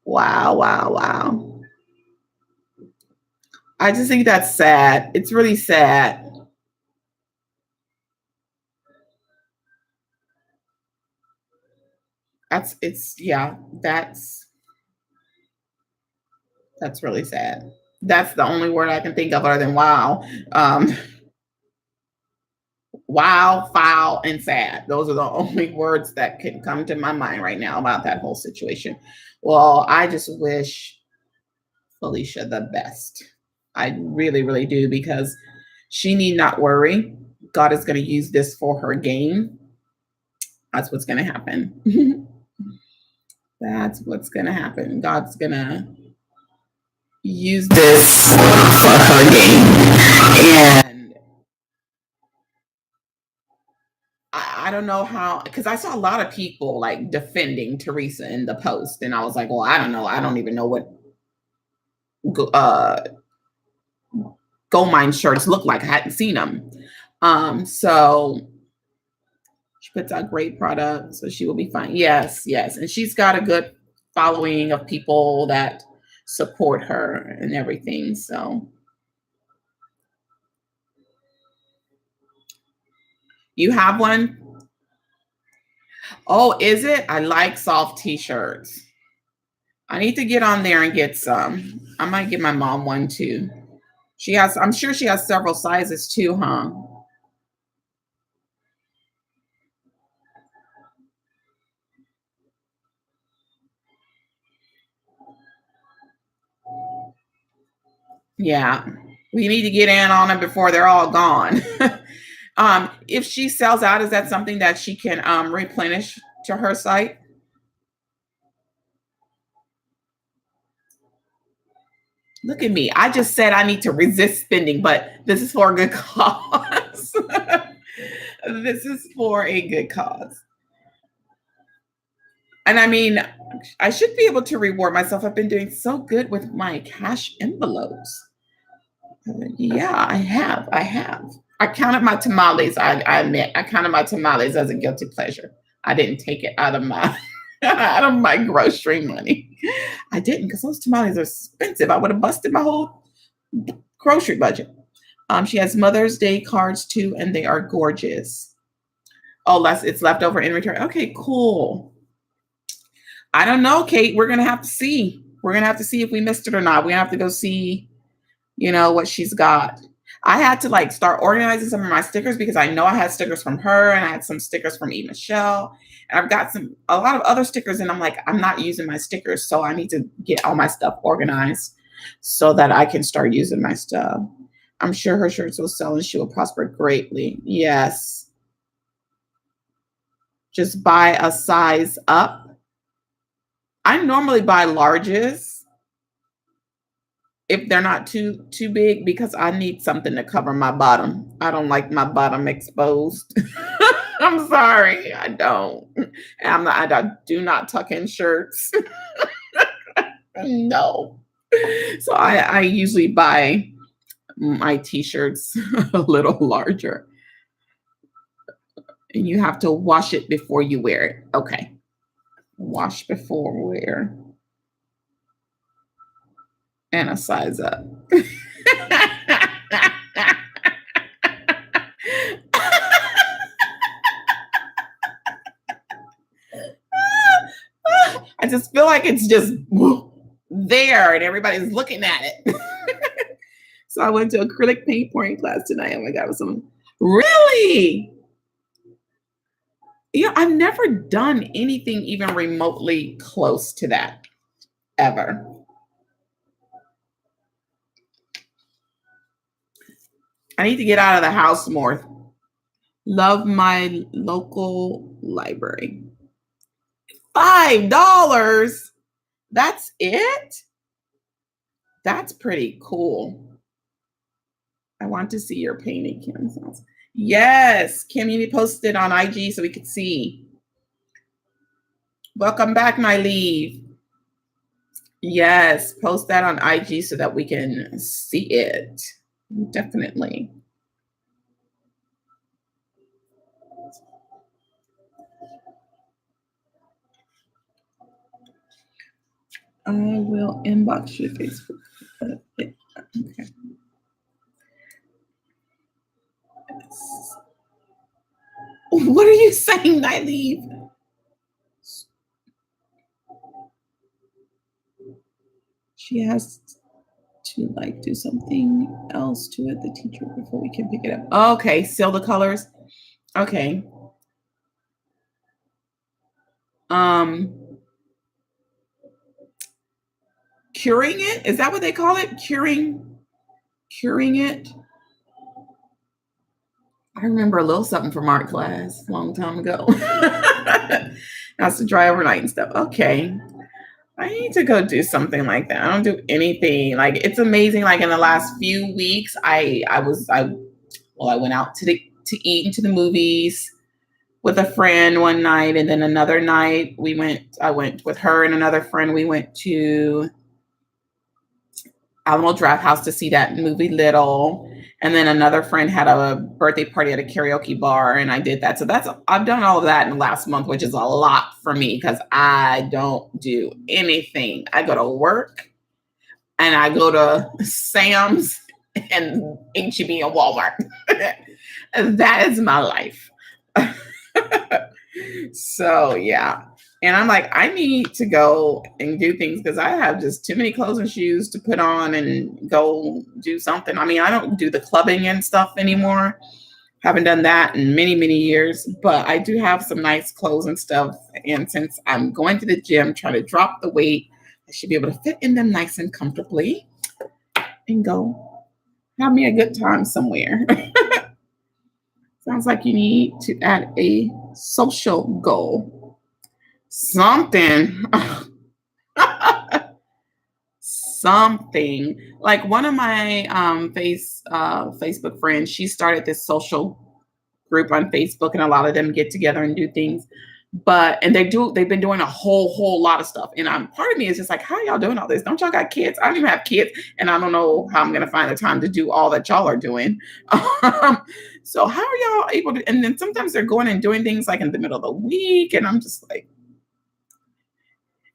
Wow, wow, wow. I just think that's sad. It's really sad. That's really sad. That's the only word I can think of other than wow. Wow, foul, and sad. Those are the only words that can come to my mind right now about that whole situation. Well, I just wish Felicia the best. I really, really do, because she need not worry. God is going to use this for her gain. That's what's going to happen. That's what's going to happen. God's going to use this for her gain. And I don't know how, because I saw a lot of people like defending Teresa in the post, and I was like, well, I don't know. I don't even know what gold mine shirts look like. I hadn't seen them. So she puts out great products, so she will be fine. Yes, yes. And she's got a good following of people that support her and everything. So you have one? Oh, is it? I like soft t-shirts. I need to get on there and get some. I might get my mom one too. I'm sure she has several sizes too, huh? Yeah. We need to get in on them before they're all gone. If she sells out, is that something that she can replenish to her site? Look at me. I just said I need to resist spending, but this is for a good cause. This is for a good cause. And I mean, I should be able to reward myself. I've been doing so good with my cash envelopes. Yeah, I have. I have. I counted my tamales. I admit, I counted my tamales as a guilty pleasure. I didn't take it out of my out of my grocery money. I didn't because those tamales are expensive. I would have busted my whole grocery budget. She has Mother's Day cards too, and they are gorgeous. Oh, it's leftover inventory. Okay, cool. I don't know, Kate. We're gonna have to see. We're gonna have to see if we missed it or not. We're gonna have to go see, what she's got. I had to like start organizing some of my stickers because I know I had stickers from her and I had some stickers from E. Michelle. And I've got a lot of other stickers, and I'm like, I'm not using my stickers. So I need to get all my stuff organized so that I can start using my stuff. I'm sure her shirts will sell and she will prosper greatly. Yes. Just buy a size up. I normally buy larges if they're not too big because I need something to cover my bottom. I don't like my bottom exposed. I'm sorry, I don't. I do not tuck in shirts. No. So I usually buy my t-shirts a little larger. And you have to wash it before you wear it. Okay. Wash before wear. And a size up. I just feel like it's just there and everybody's looking at it. So I went to acrylic paint pouring class tonight. Oh my God, it was someone really? I've never done anything even remotely close to that ever. I need to get out of the house more. Love my local library. $5. That's it? That's pretty cool. I want to see your painting, Kim. Yes, Kim, you need to post it on IG so we could see. Welcome back, my leave. Yes, post that on IG so that we can see it. Definitely. I will inbox your Facebook. Okay. What are you saying, Nyleave? She has to do something else to it, the teacher, before we can pick it up. Okay, seal the colors. Okay. Curing it? Is that what they call it? Curing it? I remember a little something from art class a long time ago. Has to dry overnight and stuff. Okay. I need to go do something like that. I don't do anything. Like, it's amazing. Like, in the last few weeks, I went out to eat into the movies with a friend one night, and then another night I went with her and another friend. We went to Alamo Draft House to see that movie Little. And then another friend had a birthday party at a karaoke bar, and I did that. So I've done all of that in the last month, which is a lot for me because I don't do anything. I go to work and I go to Sam's and H-E-B and Walmart. That is my life. So yeah. And I'm like, I need to go and do things because I have just too many clothes and shoes to put on and go do something. I mean, I don't do the clubbing and stuff anymore. Haven't done that in many, many years, but I do have some nice clothes and stuff. And since I'm going to the gym, trying to drop the weight, I should be able to fit in them nice and comfortably and go have me a good time somewhere. Sounds like you need to add a social goal. Something. Something. Like one of my Facebook friends, she started this social group on Facebook, and a lot of them get together and do things. And they've been doing a whole lot of stuff. And part of me is just like, how y'all doing all this? Don't y'all got kids? I don't even have kids, and I don't know how I'm gonna find the time to do all that y'all are doing. So how are y'all able to? And then sometimes they're going and doing things like in the middle of the week, and I'm just like,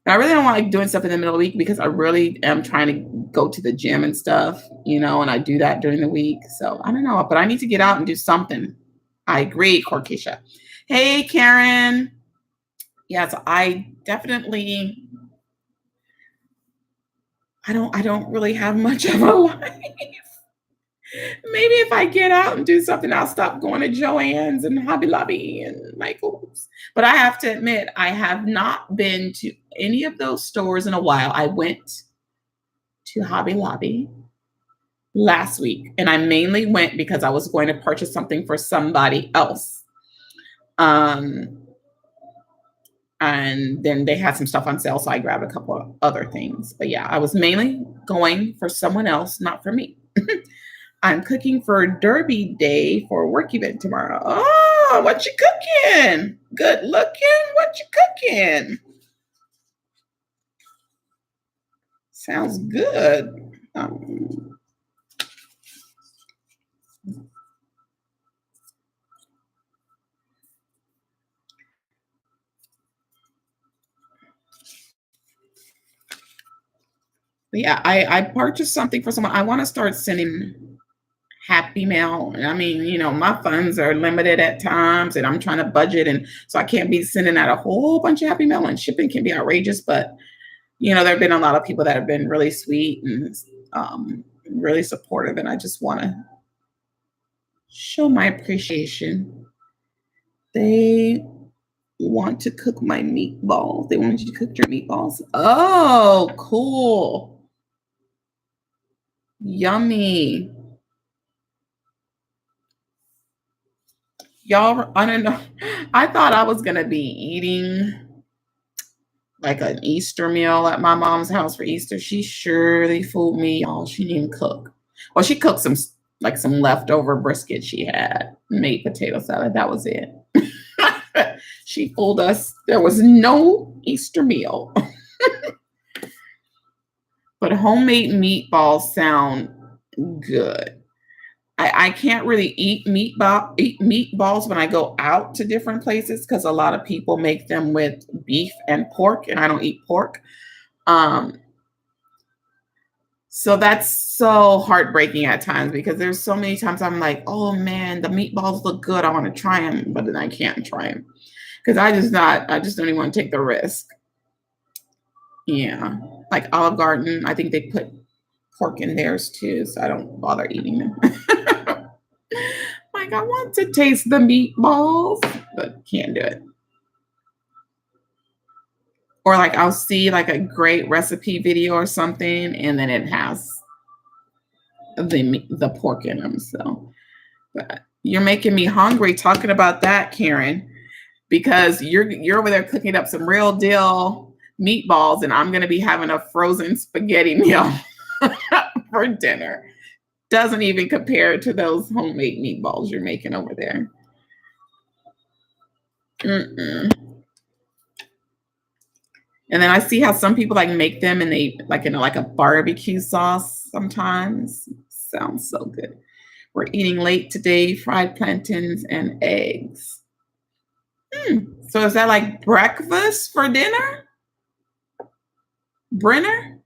I really don't like doing stuff in the middle of the week because I really am trying to go to the gym and stuff, and I do that during the week. So I don't know, but I need to get out and do something. I agree, Corkeisha. Hey, Karen. Yes, I definitely, I don't really have much of a life. Maybe if I get out and do something, I'll stop going to Joanne's and Hobby Lobby and Michael's. But I have to admit, I have not been to any of those stores in a while. I went to Hobby Lobby last week, and I mainly went because I was going to purchase something for somebody else. And then they had some stuff on sale, so I grabbed a couple of other things. But yeah, I was mainly going for someone else, not for me. I'm cooking for Derby Day for a work event tomorrow. Oh, what you cooking? Good looking. What you cooking? Sounds good. Yeah, I purchased something for someone. I want to start sending Happy Mail. I mean, my funds are limited at times, and I'm trying to budget, and so I can't be sending out a whole bunch of Happy Mail, and shipping can be outrageous. But there have been a lot of people that have been really sweet and really supportive, and I just want to show my appreciation. They want to cook my meatballs. They want you to cook your meatballs. Oh, cool. Yummy. Y'all, I don't know. I thought I was going to be eating like an Easter meal at my mom's house for Easter. She surely fooled me, y'all. She didn't cook. Well, she cooked some leftover brisket she had, made potato salad. That was it. She fooled us. There was no Easter meal. But homemade meatballs sound good. I can't really eat meatballs when I go out to different places because a lot of people make them with beef and pork, and I don't eat pork. So that's so heartbreaking at times because there's so many times I'm like, oh man, the meatballs look good. I want to try them, but then I can't try them because I just don't even want to take the risk. Yeah. Like Olive Garden, I think they put pork in theirs too, so I don't bother eating them. Like I want to taste the meatballs, but can't do it. Or like I'll see like a great recipe video or something, and then it has the pork in them. So, but you're making me hungry talking about that, Karen, because you're over there cooking up some real deal meatballs, and I'm going to be having a frozen spaghetti meal for dinner. Doesn't even compare to those homemade meatballs you're making over there. Mm-mm. And then I see how some people like make them and they like in like a barbecue sauce sometimes. Sounds so good. We're eating late today, fried plantains and eggs. So is that like breakfast for dinner? Brenner?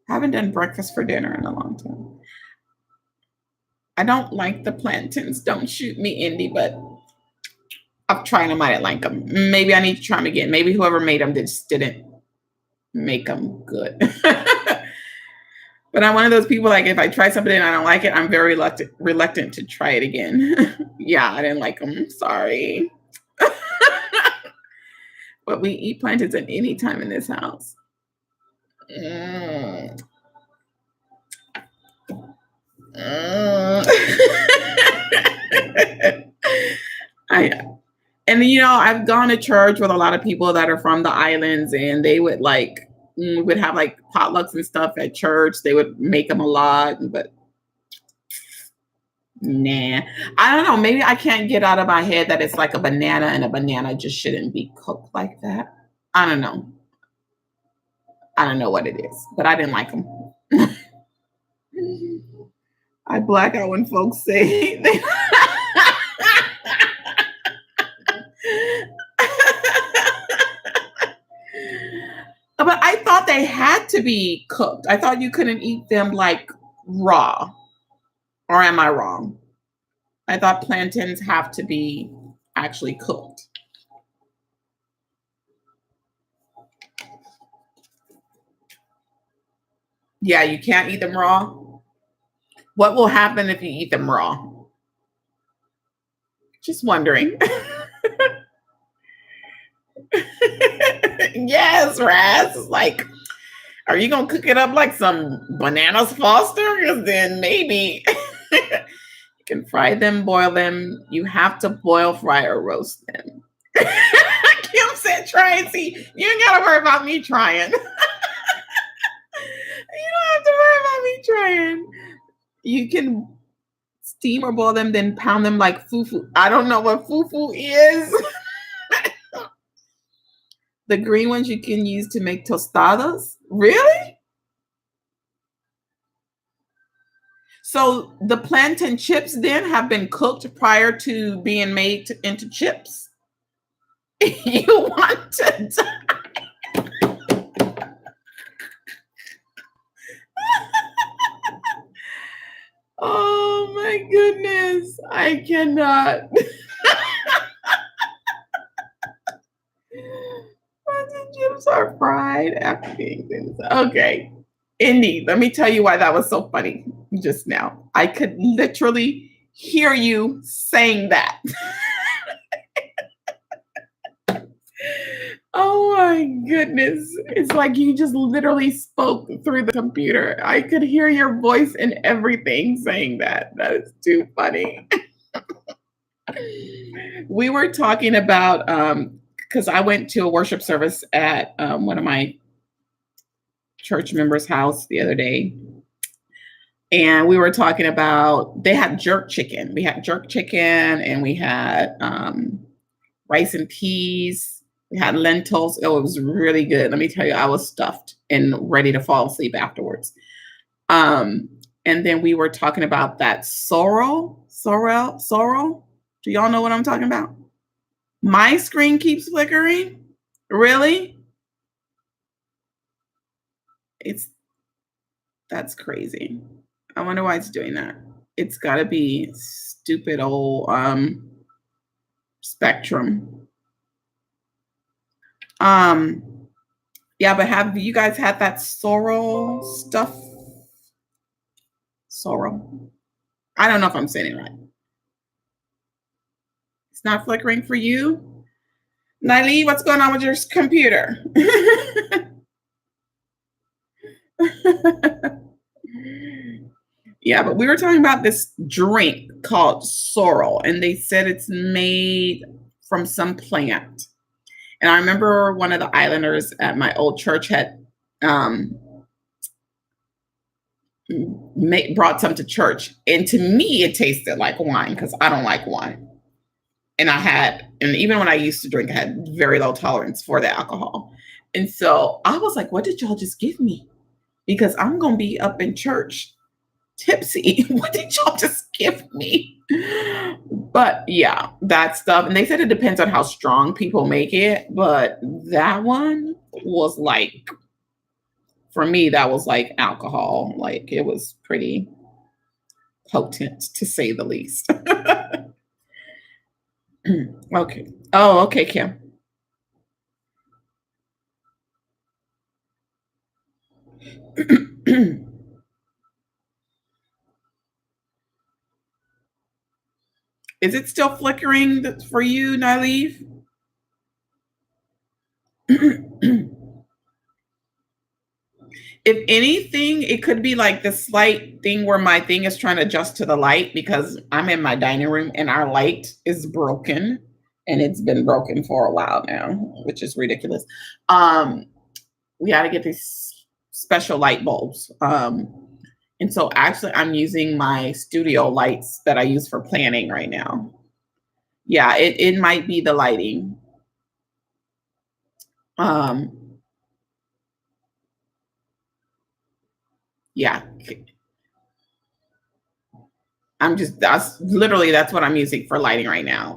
Haven't done breakfast for dinner in a long time. I don't like the plantains. Don't shoot me, Indy, but I've tried them. I didn't like them. Maybe I need to try them again. Maybe whoever made them just didn't make them good. But I'm one of those people, like, if I try something and I don't like it, I'm very reluctant to try it again. Yeah, I didn't like them. Sorry. But we eat plantains at any time in this house. Mm. I've gone to church with a lot of people that are from the islands, and they would would have like potlucks and stuff at church. They would make them a lot, but nah. I don't know. Maybe I can't get out of my head that it's like a banana, and a banana just shouldn't be cooked like that. I don't know. I don't know what it is, but I didn't like them. I black out when folks say they. But I thought they had to be cooked. I thought you couldn't eat them like raw. Or am I wrong? I thought plantains have to be actually cooked. Yeah, you can't eat them raw. What will happen if you eat them raw? Just wondering. Yes, Raz. Like, are you gonna cook it up like some bananas Foster? Because then maybe you can fry them, boil them. You have to boil, fry, or roast them. Kim said, "Try and see." You ain't gotta worry about me trying. You don't have to worry about me trying. You can steam or boil them, then pound them like fufu. I don't know what fufu is. The green ones you can use to make tostadas. Really? So the plantain chips then have been cooked prior to being made into chips? You want to die? Oh my goodness. I cannot. Plantain chips are fried after being things. Okay. Indy, let me tell you why that was so funny just now. I could literally hear you saying that. Oh my goodness. It's like you just literally spoke through the computer. I could hear your voice and everything saying that. That is too funny. We were talking about, because I went to a worship service at one of my church members' house the other day. And we were talking about, they had jerk chicken. We had jerk chicken, and we had rice and peas. We had lentils. Oh, it was really good. Let me tell you, I was stuffed and ready to fall asleep afterwards. And then we were talking about that sorrel. Do y'all know what I'm talking about? My screen keeps flickering. Really? That's crazy. I wonder why it's doing that. It's got to be stupid old Spectrum. Yeah, but have you guys had that sorrel stuff? Sorrel. I don't know if I'm saying it right. It's not flickering for you? Niley, what's going on with your computer? Yeah, but we were talking about this drink called sorrel, and they said it's made from some plant. And I remember one of the islanders at my old church had brought some to church. And to me, it tasted like wine because I don't like wine. And even when I used to drink, I had very low tolerance for the alcohol. And so I was like, what did y'all just give me? Because I'm going to be up in church tipsy. What did y'all just give me? But yeah, that stuff. And they said it depends on how strong people make it. But that one was like, for me, that was like alcohol. Like, it was pretty potent, to say the least. Okay. Oh, okay, Kim. Is it still flickering for you, Naive? If anything, it could be like the slight thing where my thing is trying to adjust to the light because I'm in my dining room and our light is broken and it's been broken for a while now, which is ridiculous. Um, we got to get these special light bulbs. And so actually I'm using my studio lights that I use for planning right now. Yeah, it might be the lighting. Um, yeah, that's what I'm using for lighting right now.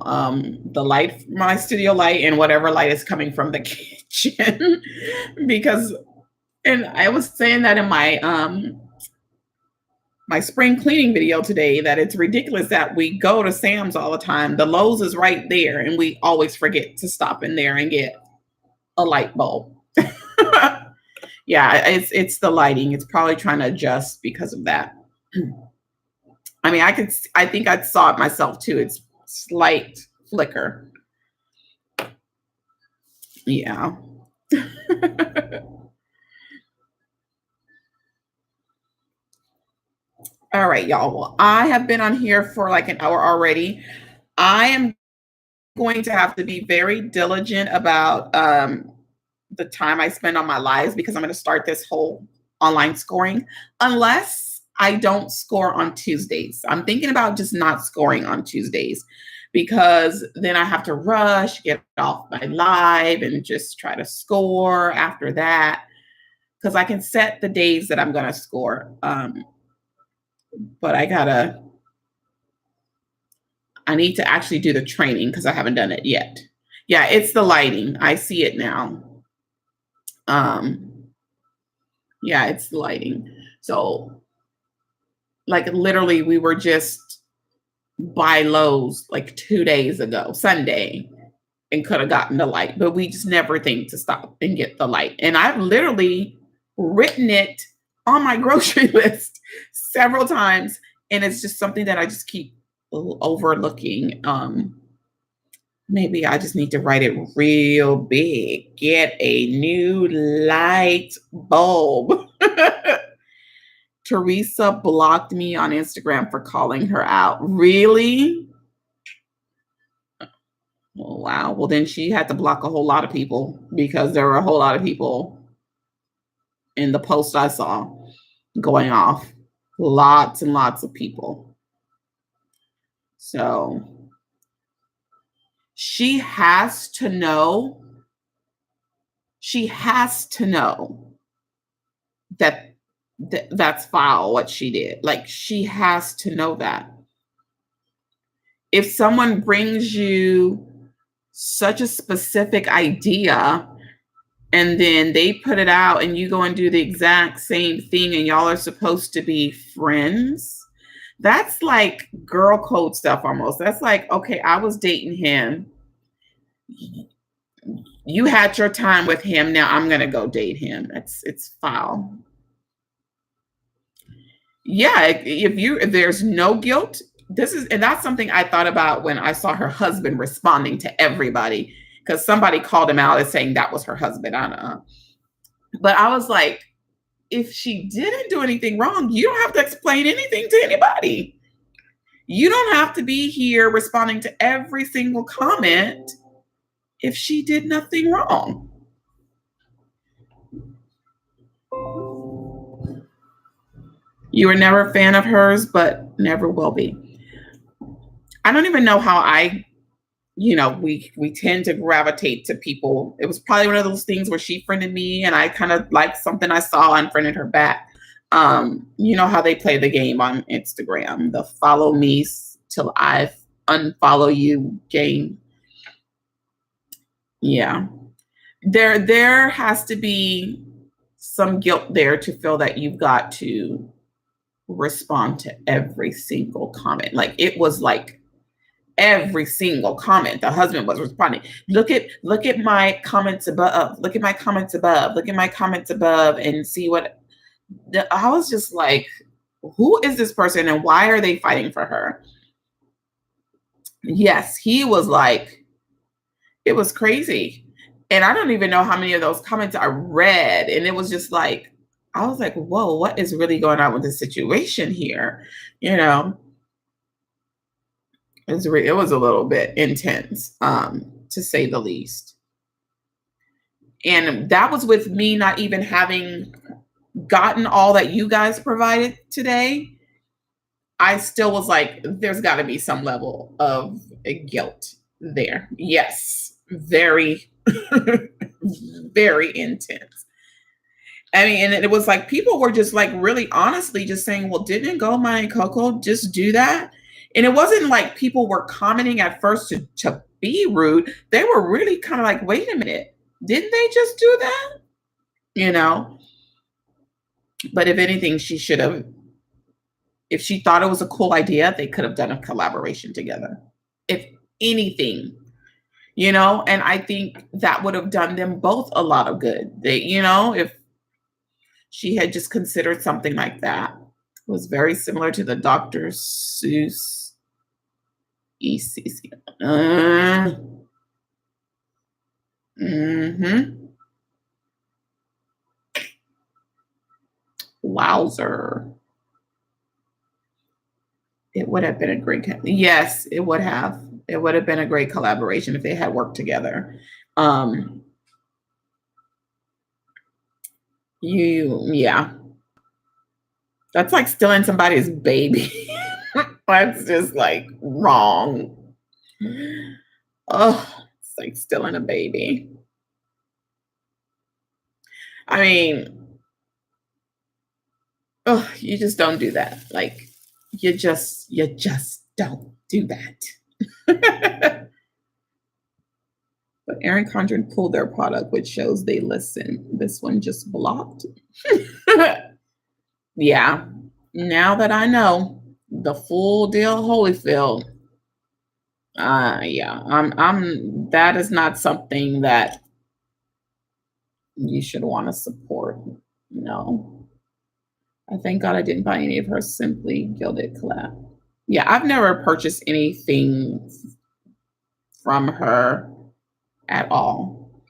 The light, my studio light, and whatever light is coming from the kitchen, because, and I was saying that in my spring cleaning video today that it's ridiculous that we go to Sam's all the time. The Lowe's is right there, and we always forget to stop in there and get a light bulb. Yeah, it's the lighting. It's probably trying to adjust because of that. I mean, I think I saw it myself too. It's slight flicker. Yeah. All right, y'all. Well, I have been on here for like an hour already. I am going to have to be very diligent about the time I spend on my lives because I'm going to start this whole online scoring unless I don't score on Tuesdays. I'm thinking about just not scoring on Tuesdays because then I have to rush, get off my live, and just try to score after that because I can set the days that I'm going to score. But I need to actually do the training because I haven't done it yet. Yeah, it's the lighting. I see it now. Yeah, it's the lighting. So, like, literally, we were just by Lowe's like 2 days ago, Sunday, and could have gotten the light, but we just never think to stop and get the light. And I've literally written it on my grocery list several times, and it's just something that I just keep overlooking. Maybe I just need to write it real big. Get a new light bulb. Teresa blocked me on Instagram for calling her out. Really? Oh, wow. Well, then she had to block a whole lot of people because there were a whole lot of people in the post I saw going off. Lots and lots of people. So she has to know. She has to know that that's foul what she did. Like she has to know that. If someone brings you such a specific idea and then they put it out and you go and do the exact same thing and y'all are supposed to be friends, that's like girl code stuff almost. That's like, okay, I was dating him. You had your time with him. Now I'm going to go date him. It's foul. Yeah, if there's no guilt, and that's something I thought about when I saw her husband responding to everybody because somebody called him out as saying that was her husband. I know. But I was like, if she didn't do anything wrong, you don't have to explain anything to anybody. You don't have to be here responding to every single comment if she did nothing wrong. You were never a fan of hers, but never will be. I don't even know how we tend to gravitate to people. It was probably one of those things where she friended me and I kind of liked something I saw and friended her back. You know how they play the game on Instagram, the follow me till I unfollow you game. Yeah. There has to be some guilt there to feel that you've got to respond to every single comment. Like it was like every single comment. The husband was responding. Look at my comments above. Look at my comments above. Look at my comments above and see what I was just like, who is this person and why are they fighting for her? Yes, he was like, it was crazy. And I don't even know how many of those comments I read. And it was just like, I was like, whoa, what is really going on with the situation here? You know, it was a little bit intense, to say the least. And that was with me not even having gotten all that you guys provided today. I still was like, there's got to be some level of guilt there. Yes, very, very intense. I mean, and it was like people were just like really honestly just saying, well, didn't Goma and Coco just do that? And it wasn't like people were commenting at first to be rude. They were really kind of like, wait a minute, didn't they just do that? You know? But if anything, she should have, if she thought it was a cool idea, they could have done a collaboration together. If anything, you know, and I think that would have done them both a lot of good. They, you know, if she had just considered something like that. It was very similar to the Dr. Seuss ECC. Wowzer. It would have been a great, yes, it would have. It would have been a great collaboration if they had worked together. Yeah. That's like stealing somebody's baby. That's just like wrong. Oh, it's like stealing a baby. I mean, oh, you just don't do that. Like, you just don't do that. But Erin Condren pulled their product, which shows they listen. This one just blocked. Yeah. Now that I know the full deal, Holyfield. Yeah, I'm that is not something that you should want to support. No. I thank God I didn't buy any of her Simply Gilded collab. Yeah, I've never purchased anything from her at all.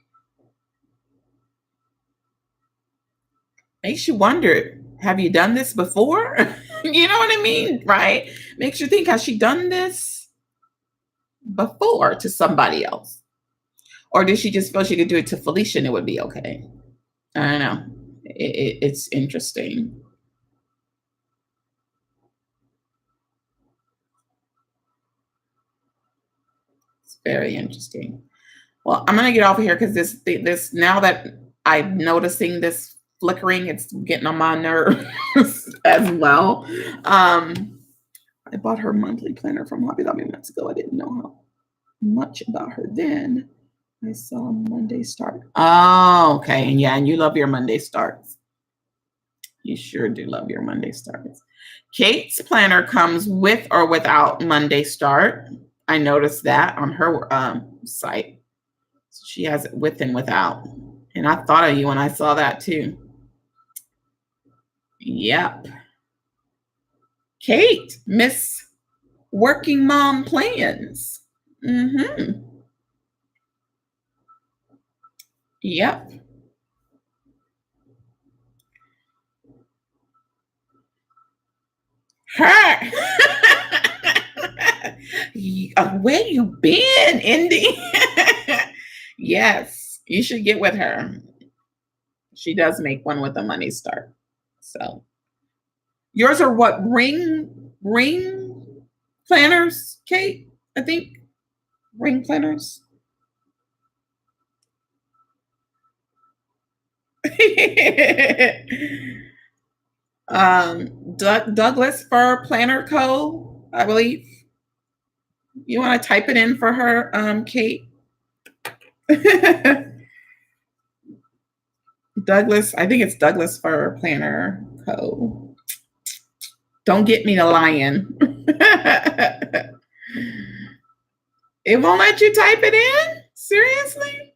Makes you wonder, have you done this before? You know what I mean? Right? Makes you think, has she done this before to somebody else? Or did she just feel she could do it to Felicia and it would be okay? I don't know. It's interesting. It's very interesting. Well, I'm gonna get off of here because this now that I'm noticing this flickering, it's getting on my nerves as well. I bought her monthly planner from Hobby Lobby months ago. I didn't know how much about her then. I saw Monday start. Oh, okay. And yeah, and you love your Monday starts. You sure do love your Monday starts. Kate's planner comes with or without Monday start. I noticed that on her site. She has it with and without. And I thought of you when I saw that too. Yep. Kate, Miss Working Mom Plans. Yep. Her. Where you been, Indy? Yes, you should get with her. She does make one with a Monday start. So yours are what, ring planners, Kate? I think ring planners. Douglas Fir Planner Co. I believe. You want to type it in for her, Kate? Douglas, I think it's Douglas Fir Planner Co. Don't get me to lying. It won't let you type it in? Seriously?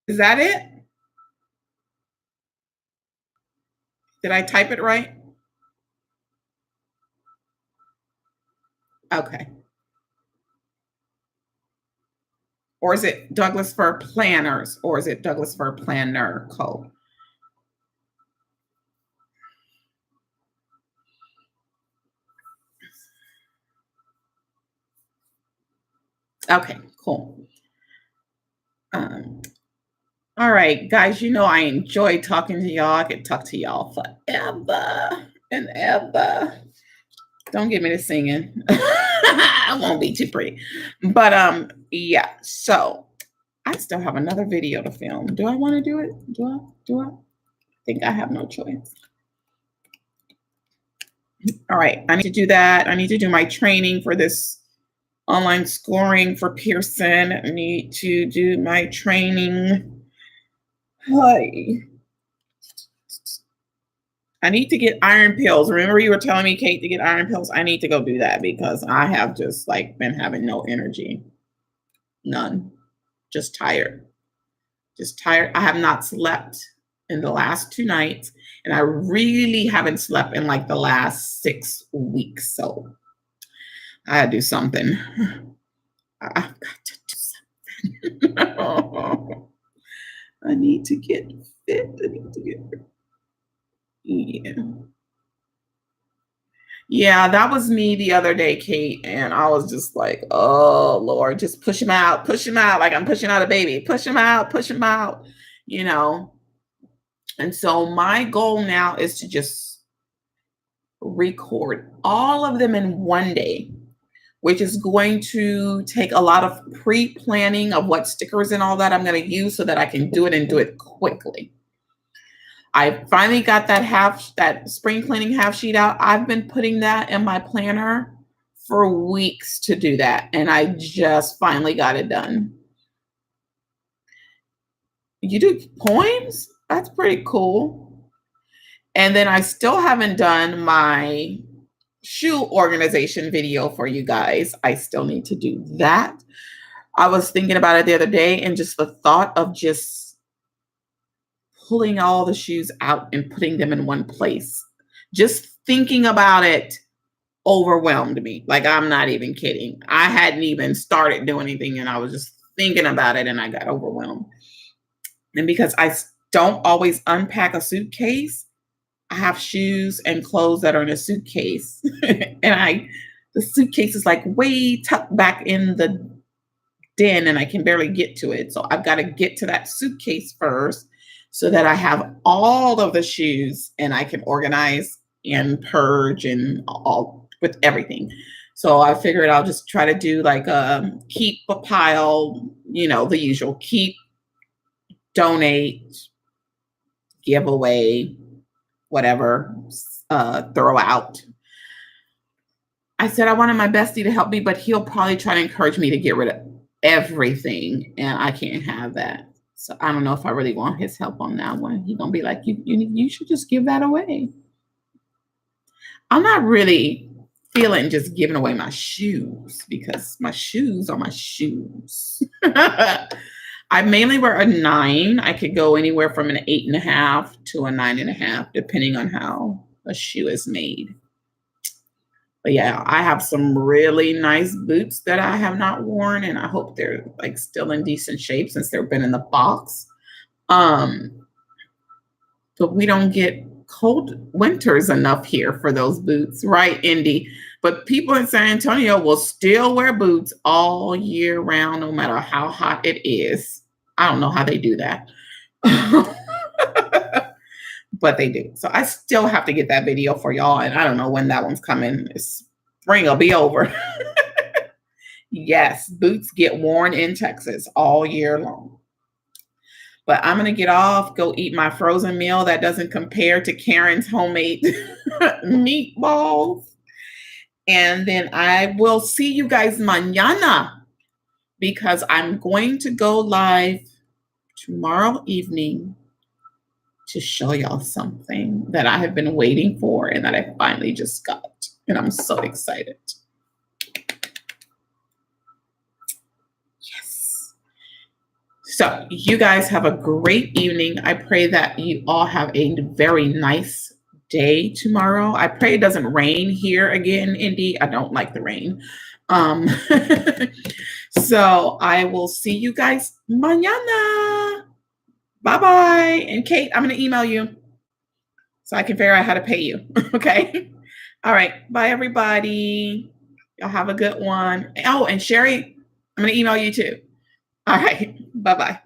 Is that it? Did I type it right? Okay. Or is it Douglas for planners? Or is it Douglas for planner code? Okay, cool. All right, guys, you know I enjoy talking to y'all. I could talk to y'all forever and ever. Don't get me to singing. I won't be too pretty. But yeah, so I still have another video to film. Do I want to do it? Do I think I have no choice. All right, I need to do that. I need to do my training for this online scoring for Pearson. I need to do my training. Hi. I need to get iron pills. Remember you were telling me, Kate, to get iron pills? I need to go do that because I have just like been having no energy. None. Just tired. Just tired. I have not slept in the last 2 nights, and I really haven't slept in like the last 6 weeks. So I gotta do something. I've got to do something. I need to get fit. I need to get fit. Yeah. Yeah, that was me the other day, Kate. And I was just like, oh, Lord, just push him out, push him out. Like I'm pushing out a baby, push him out, push him out, you know. And so my goal now is to just record all of them in one day, which is going to take a lot of pre-planning of what stickers and all that I'm going to use so that I can do it and do it quickly. I finally got that spring cleaning half sheet out. I've been putting that in my planner for weeks to do that, and I just finally got it done. You do poems? That's pretty cool. And then I still haven't done my shoe organization video for you guys. I still need to do that. I was thinking about it the other day, and just the thought of just pulling all the shoes out and putting them in one place. Just thinking about it overwhelmed me. Like, I'm not even kidding. I hadn't even started doing anything, and I was just thinking about it, and I got overwhelmed. And because I don't always unpack a suitcase, I have shoes and clothes that are in a suitcase. And the suitcase is like way tucked back in the den, and I can barely get to it. So I've got to get to that suitcase first so that I have all of the shoes and I can organize and purge and all with everything. So I figured I'll just try to do like keep a pile, the usual keep, donate, give away, whatever, throw out. I said I wanted my bestie to help me, but he'll probably try to encourage me to get rid of everything, and I can't have that. So I don't know if I really want his help on that one. He's gonna be like, you should just give that away. I'm not really feeling just giving away my shoes because my shoes are my shoes. I mainly wear a 9. I could go anywhere from an 8.5 to a 9.5, depending on how a shoe is made. But yeah, I have some really nice boots that I have not worn, and I hope they're like still in decent shape since they've been in the box. But we don't get cold winters enough here for those boots, right, Indy? But people in San Antonio will still wear boots all year round, no matter how hot it is. I don't know how they do that. But they do. So I still have to get that video for y'all, and I don't know when that one's coming. Spring will be over. Yes, boots get worn in Texas all year long. But I'm going to get off, go eat my frozen meal that doesn't compare to Karen's homemade meatballs. And then I will see you guys mañana because I'm going to go live tomorrow evening to show y'all something that I have been waiting for and that I finally just got. And I'm so excited. Yes. So you guys have a great evening. I pray that you all have a very nice day tomorrow. I pray it doesn't rain here again, Indy. I don't like the rain. So I will see you guys mañana. Bye-bye. And Kate, I'm going to email you so I can figure out how to pay you. Okay. All right. Bye, everybody. Y'all have a good one. Oh, and Sherry, I'm going to email you too. All right. Bye-bye.